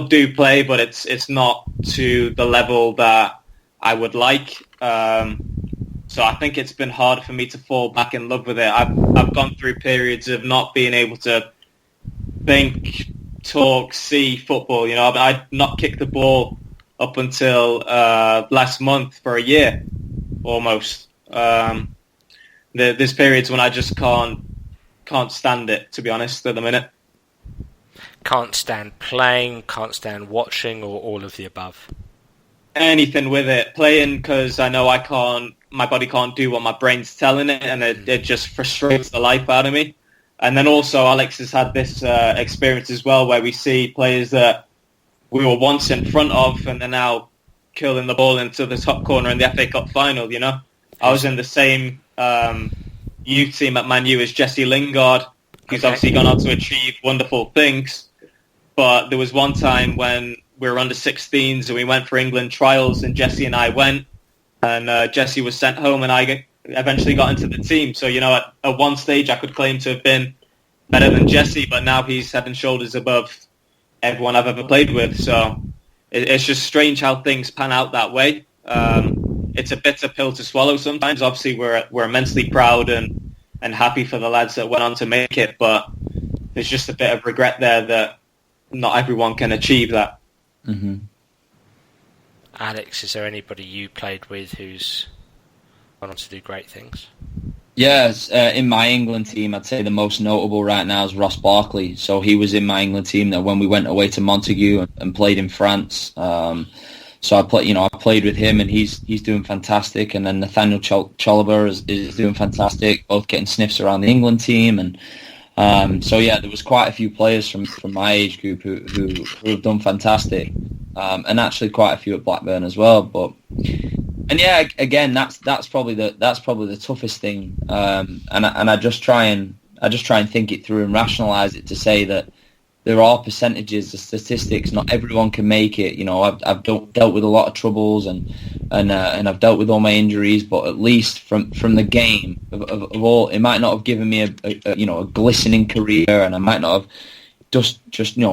do play, but it's not to the level that I would like. So I think it's been hard for me to fall back in love with it. I've gone through periods of not being able to think, talk, see football. I'd not kicked the ball up until last month for a year, almost. There's periods when I just can't stand it, to be honest, at the minute. Can't stand playing, can't stand watching, or all of the above? Anything with it. Playing because I know my body can't do what my brain's telling it, and it just frustrates the life out of me. And then also Alex has had this experience as well, where we see players that we were once in front of and they're now killing the ball into the top corner in the FA Cup final, I was in the same youth team at Man U as Jesse Lingard, who's obviously gone on to achieve wonderful things. But there was one time when we were under 16s and we went for England trials, and Jesse and I went, and Jesse was sent home, and I eventually got into the team. So, at one stage I could claim to have been better than Jesse, but now he's head and shoulders above everyone I've ever played with. So it's just strange how things pan out that way. It's a bitter pill to swallow sometimes. Obviously, we're immensely proud and happy for the lads that went on to make it, but there's just a bit of regret there that not everyone can achieve that. Mm-hmm. Alex, is there anybody you played with who's gone on to do great things? Yes, in my England team, I'd say the most notable right now is Ross Barkley. So he was in my England team that when we went away to Montague and played in France. So I played with him, and he's doing fantastic. And then Nathaniel Chalobah is doing fantastic, both getting sniffs around the England team. And so yeah, there was quite a few players from my age group who have done fantastic, and actually quite a few at Blackburn as well. And yeah, again, that's probably the toughest thing. And I just try and think it through and rationalise it to say that there are percentages, the statistics. Not everyone can make it. I've dealt with a lot of troubles and I've dealt with all my injuries. But at least from the game of all, it might not have given me a glistening career, and I might not have just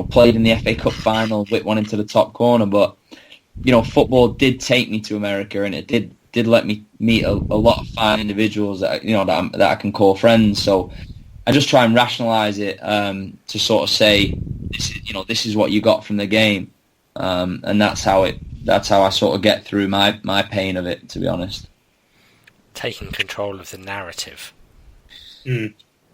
played in the FA Cup final, whipped one into the top corner. But football did take me to America, and it did let me meet a lot of fine individuals that I can call friends. So I just try and rationalise it to sort of say, this is what you got from the game, and that's how I sort of get through my pain of it, to be honest. Taking control of the narrative.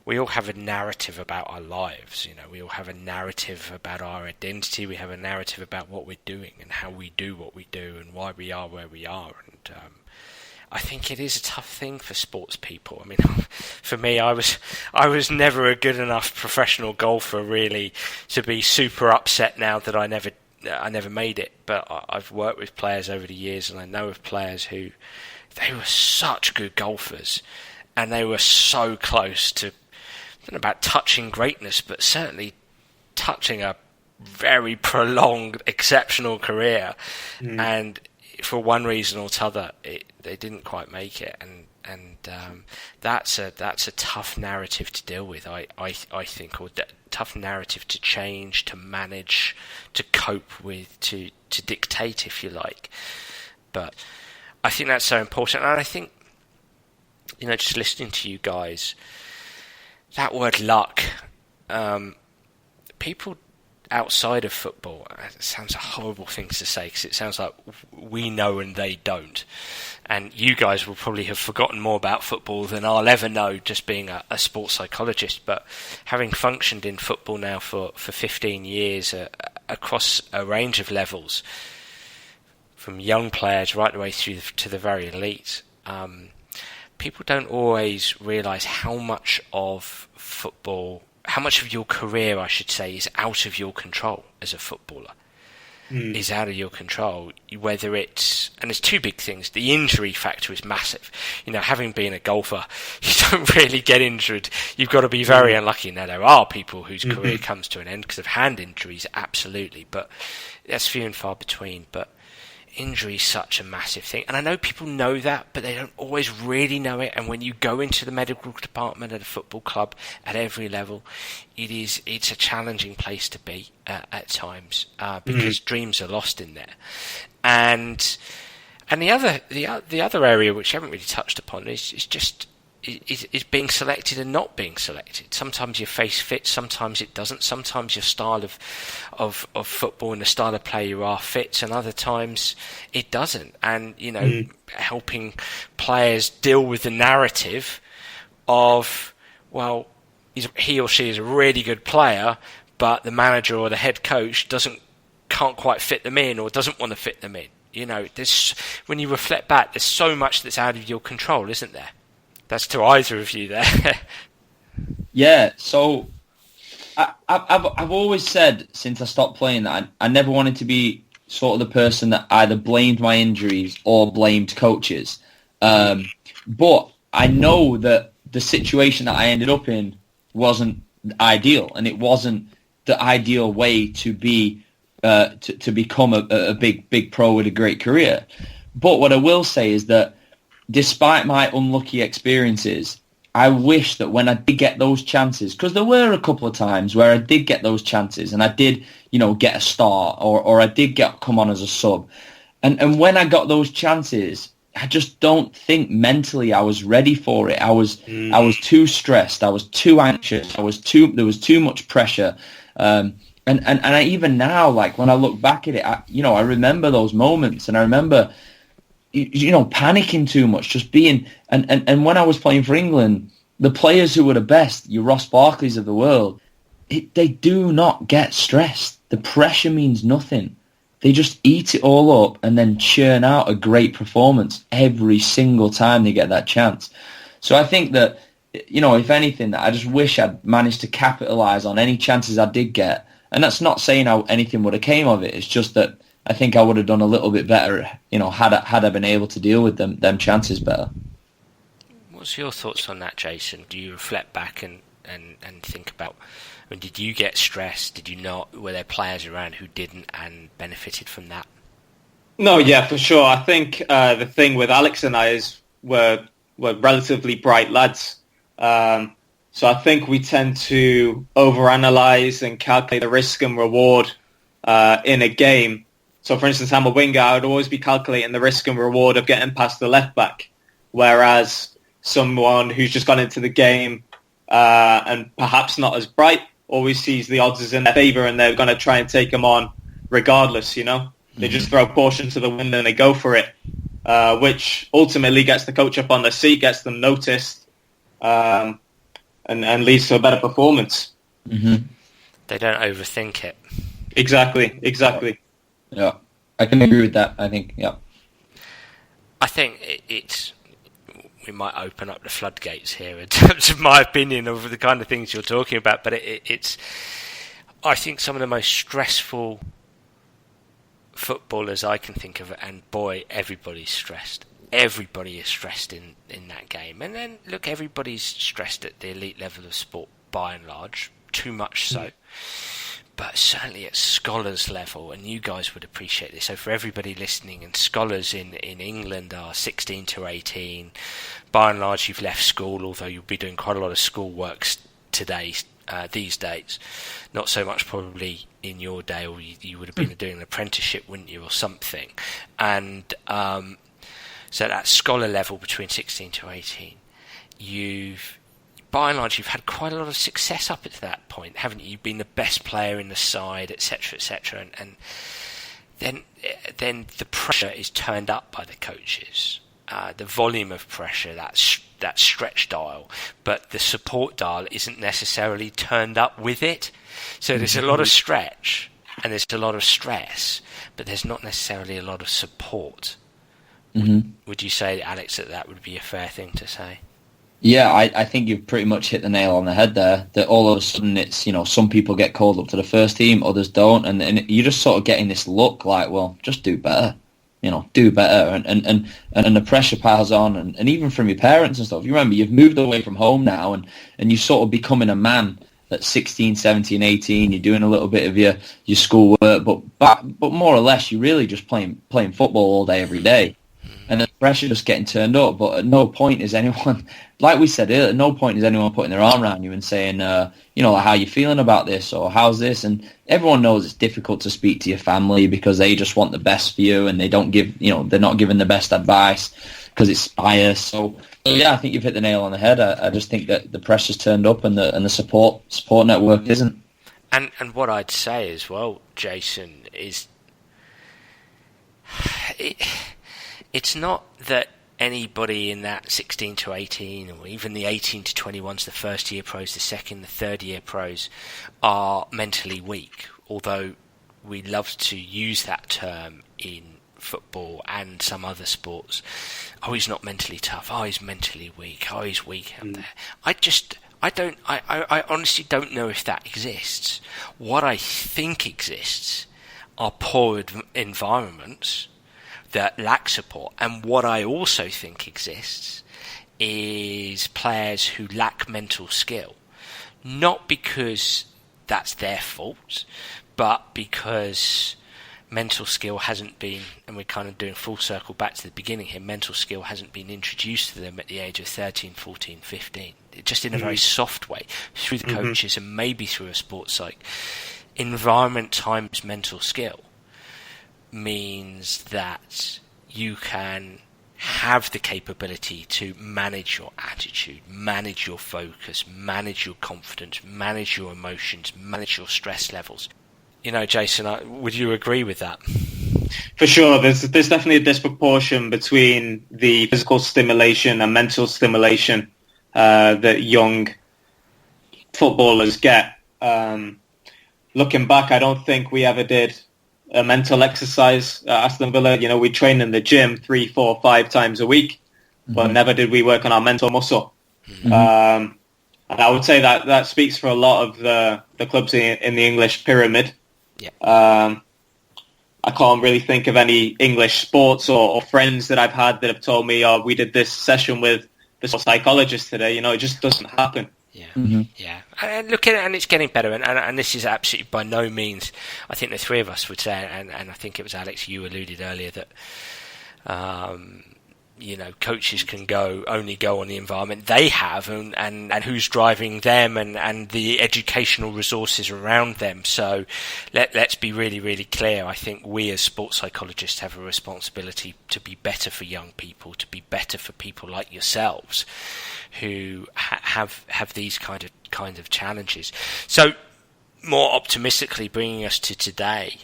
We all have a narrative about our lives. We all have a narrative about our identity. We have a narrative about what we're doing and how we do what we do and why we are where we are. And I think it is a tough thing for sports people. I mean, for me, I was never a good enough professional golfer really to be super upset now that I never made it. But I've worked with players over the years, and I know of players who they were such good golfers, and they were so close to, I don't know about touching greatness, but certainly touching a very prolonged, exceptional career, and for one reason or t'other, they didn't quite make it, and that's a tough narrative to deal with. I think, or tough narrative to change, to manage, to cope with, to dictate, if you like. But I think that's so important, and I think just listening to you guys, that word luck, people outside of football, it sounds a horrible thing to say because it sounds like we know and they don't, and you guys will probably have forgotten more about football than I'll ever know, just being a sports psychologist. But having functioned in football now for 15 years across a range of levels, from young players right the way through to the very elite, people don't always realise how much of football, how much of your career, I should say, is out of your control as a footballer. Is out of your control. Whether it's, and there's two big things. The injury factor is massive. Having been a golfer, you don't really get injured. You've got to be very unlucky. Now, there are people whose career comes to an end because of hand injuries, absolutely, but that's few and far between. But injury is such a massive thing, and I know people know that, but they don't always really know it. And when you go into the medical department at a football club at every level, it's a challenging place to be at times, because dreams are lost in there. And the other area which I haven't really touched upon is being selected and not being selected. Sometimes your face fits, sometimes it doesn't. Sometimes your style of football and the style of play you are fits, and other times it doesn't. And helping players deal with the narrative of, well, he or she is a really good player, but the manager or the head coach can't quite fit them in, or doesn't want to fit them in. When you reflect back, there's so much that's out of your control, isn't there? That's to either of you there. Yeah, so I've always said since I stopped playing that I never wanted to be sort of the person that either blamed my injuries or blamed coaches. But I know that the situation that I ended up in wasn't ideal, and it wasn't the ideal way to be to become a big pro with a great career. But what I will say is that despite my unlucky experiences, I wish that when I did get those chances, because there were a couple of times where I did get those chances and I did, get a start or I did come on as a sub. And when I got those chances, I just don't think mentally I was ready for it. I was too stressed. I was too anxious. There was too much pressure. And I, even now, like when I look back at it, I remember those moments, and I remember panicking too much, just being, and when I was playing for England, the players who were the best, your Ross Barkleys of the world, they do not get stressed. The pressure means nothing. they just eat it all up and then churn out a great performance every single time they get that chance. So I think that, if anything, I just wish I'd managed to capitalise on any chances I did get. And that's not saying how anything would have came of it. It's just that I think I would have done a little bit better, had I been able to deal with them chances better. What's your thoughts on that, Jason? Do you reflect back and think about, did you get stressed? Did you not? Were there players around who didn't and benefited from that? No, yeah, for sure. I think the thing with Alex and I is we're relatively bright lads. So I think we tend to overanalyze and calculate the risk and reward in a game. So, for instance, I'm a winger. I would always be calculating the risk and reward of getting past the left back, whereas someone who's just gone into the game and perhaps not as bright always sees the odds as in their favour and they're going to try and take them on regardless, They just throw caution to the wind and they go for it, which ultimately gets the coach up on the seat, gets them noticed, and leads to a better performance. Mm-hmm. They don't overthink it. Exactly. Yeah, I can agree with that. I think, yeah. I think we might open up the floodgates here in terms of my opinion of the kind of things you're talking about, but it's I think some of the most stressful footballers I can think of, and boy, everybody's stressed. Everybody is stressed in that game. And then, look, everybody's stressed at the elite level of sport, by and large, too much so. But certainly at scholars level, and you guys would appreciate this, so for everybody listening, and scholars in England are 16 to 18. By and large, you've left school, although you'll be doing quite a lot of school works today, these days. Not so much probably in your day, or you would have been doing an apprenticeship, wouldn't you, or something. And so at that scholar level between 16 to 18, by and large, you've had quite a lot of success up to that point, haven't you? You've been the best player in the side, etc., and then the pressure is turned up by the coaches. The volume of pressure, that stretch dial, but the support dial isn't necessarily turned up with it. So there's a lot of stretch and there's a lot of stress, but there's not necessarily a lot of support. Mm-hmm. Would you say, Alex, that would be a fair thing to say? Yeah, I think you've pretty much hit the nail on the head there, that all of a sudden it's, some people get called up to the first team, others don't, and you're just sort of getting this look like, well, just do better, do better, and the pressure piles on, and even from your parents and stuff. You remember, you've moved away from home now, and you're sort of becoming a man at 16, 17, 18, you're doing a little bit of your schoolwork, but more or less you're really just playing football all day, every day. And the pressure just getting turned up, but at no point is anyone, like we said earlier, at no point is anyone putting their arm around you and saying, like, how you feeling about this, or how's this? And everyone knows it's difficult to speak to your family because they just want the best for you, and they don't give, they're not giving the best advice because it's biased. So yeah, I think you've hit the nail on the head. I just think that the pressure's turned up and the support network isn't. And what I'd say as well, Jason, is it's not that anybody in that 16 to 18, or even the 18 to 21s, the first year pros, the second, the third year pros, are mentally weak, although we love to use that term in football and some other sports. Oh, he's not mentally tough. Oh, he's mentally weak. Oh, he's weak out there. I honestly don't know if that exists. What I think exists are poor environments that lack support, and what I also think exists is players who lack mental skill, not because that's their fault, but because mental skill hasn't been, and we're kind of doing full circle back to the beginning here, mental skill hasn't been introduced to them at the age of 13, 14, 15, just in a very soft way, through the coaches and maybe through a sports psych. Environment times mental skill means that you can have the capability to manage your attitude, manage your focus, manage your confidence, manage your emotions, manage your stress levels. Jason, would you agree with that? For sure. There's definitely a disproportion between the physical stimulation and mental stimulation that young footballers get. Looking back, I don't think we ever did a mental exercise at Aston Villa. You know, we train in the gym 3, 4, 5 times a week, but never did we work on our mental muscle. And I would say that speaks for a lot of the clubs in the English pyramid. Yeah. I can't really think of any English sports or friends that I've had that have told me, oh, we did this session with the psychologist today. You know, it just doesn't happen. Yeah, yeah. And look at it, and it's getting better. And this is absolutely by no means, I think the three of us would say, and I think it was Alex, you alluded earlier that, you know, coaches can only go on the environment they have and who's driving them and the educational resources around them. So let's be really, really clear. I think we as sports psychologists have a responsibility to be better for young people, to be better for people like yourselves who have these kind of challenges. So more optimistically bringing us to today,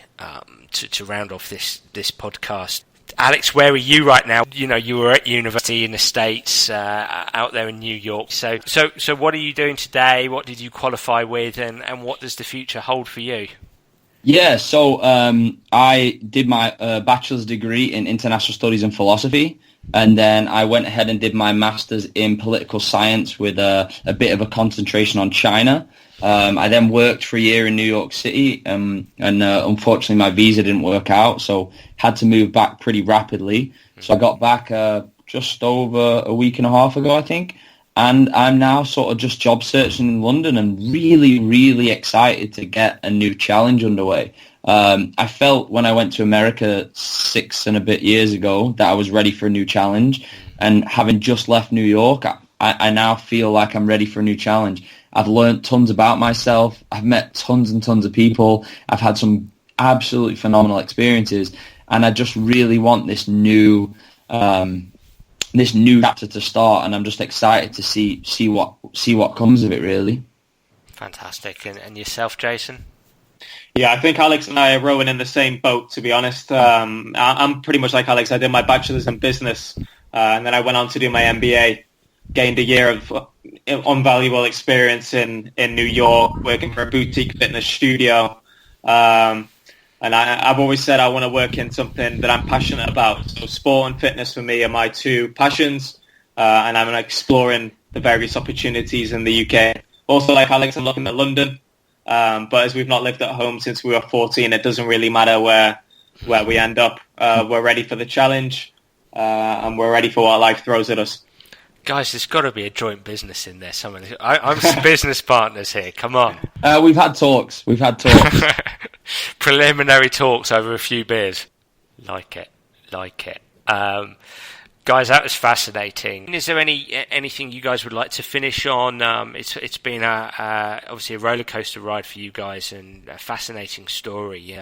to round off this podcast, Alex, where are you right now? You know, you were at university in the States, out there in New York. So what are you doing today? What did you qualify with, and what does the future hold for you? Yeah, so I did my bachelor's degree in international studies and philosophy, and then I went ahead and did my master's in political science with a bit of a concentration on China. I then worked for a year in New York City, and unfortunately my visa didn't work out, so had to move back pretty rapidly. So I got back just over a week and a half ago, I think, and I'm now sort of just job searching in London and really, really excited to get a new challenge underway. I felt when I went to America 6 and a bit years ago that I was ready for a new challenge, and having just left New York, I now feel like I'm ready for a new challenge. I've learned tons about myself. I've met tons and tons of people. I've had some absolutely phenomenal experiences, and I just really want this new chapter to start. And I'm just excited to see what comes of it. Really, fantastic. And yourself, Jason? Yeah, I think Alex and I are rowing in the same boat. To be honest, I'm pretty much like Alex. I did my bachelor's in business, and then I went on to do my MBA. Gained a year of invaluable experience in New York, working for a boutique fitness studio. And I've always said I want to work in something that I'm passionate about. So sport and fitness for me are my two passions. And I'm exploring the various opportunities in the UK. Also, like Alex, I'm looking at London. But as we've not lived at home since we were 14, it doesn't really matter where we end up. We're ready for the challenge, and we're ready for what life throws at us. Guys, there's got to be a joint business in there. I'm some business partners here. Come on. We've had talks. Preliminary talks over a few beers. Like it. Guys, that was fascinating. Is there anything you guys would like to finish on? It's been obviously a roller coaster ride for you guys, and a fascinating story.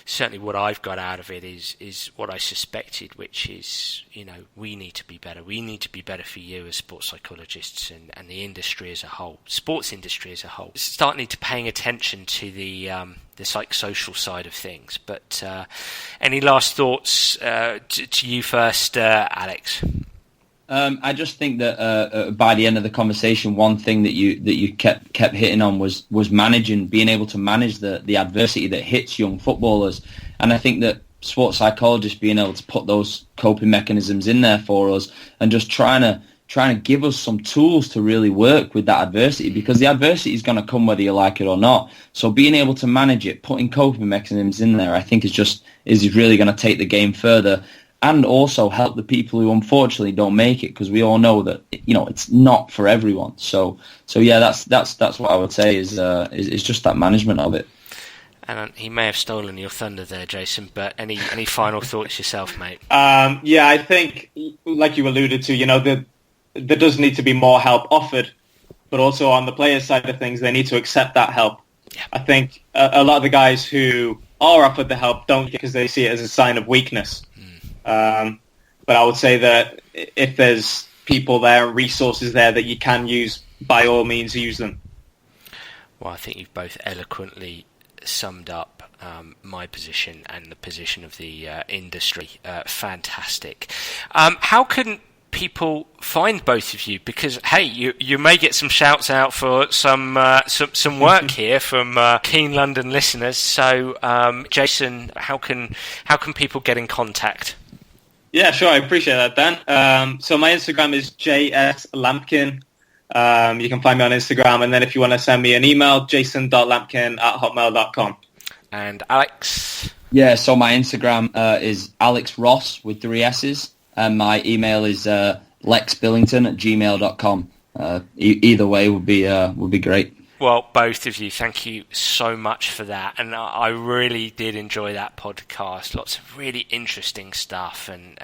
Certainly what I've got out of it is what I suspected, which is, you know, we need to be better. We need to be better for you as sports psychologists and the industry as a whole, sports industry as a whole. Starting to paying attention to the psychosocial side of things. But any last thoughts to you first, Alex? I just think that by the end of the conversation, one thing that you kept hitting on was being able to manage the adversity that hits young footballers, and I think that sports psychologists being able to put those coping mechanisms in there for us, and just trying to give us some tools to really work with that adversity, because the adversity is going to come whether you like it or not. So being able to manage it, putting coping mechanisms in there, I think is really going to take the game further. And also help the people who unfortunately don't make it, because we all know that, you know, it's not for everyone. So yeah, that's what I would say is just that management of it. And he may have stolen your thunder there, Jason. But any final thoughts yourself, mate? Yeah, I think, like you alluded to, you know, there does need to be more help offered, but also on the players' side of things, they need to accept that help. Yeah. I think a lot of the guys who are offered the help don't, because they see it as a sign of weakness. But I would say that if there's people there and resources there that you can use, by all means use them. Well, I think you've both eloquently summed up my position and the position of the industry. Fantastic. How can people find both of you? Because hey, you may get some shouts out for some work here from keen London listeners. So Jason, how can people get in contact? Yeah, sure. I appreciate that, Dan. So my Instagram is JS Lampkin. You can find me on Instagram, and then if you want to send me an email, jason.lampkin@hotmail.com. And Alex? Yeah, so my Instagram is Alex Ross with 3 S's, and my email is lexbillington@gmail.com. Either way would be great. Well, both of you, thank you so much for that. And I really did enjoy that podcast. Lots of really interesting stuff. And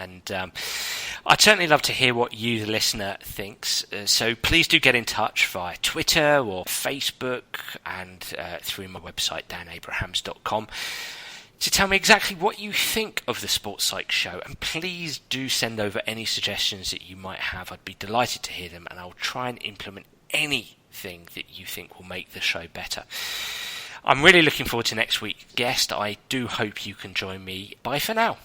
I'd certainly love to hear what you, the listener, thinks. So please do get in touch via Twitter or Facebook and through my website, danabrahams.com, to tell me exactly what you think of the Sports Psych Show. And please do send over any suggestions that you might have. I'd be delighted to hear them, and I'll try and implement anything that you think will make the show better. I'm really looking forward to next week's guest. I do hope you can join me. Bye for now.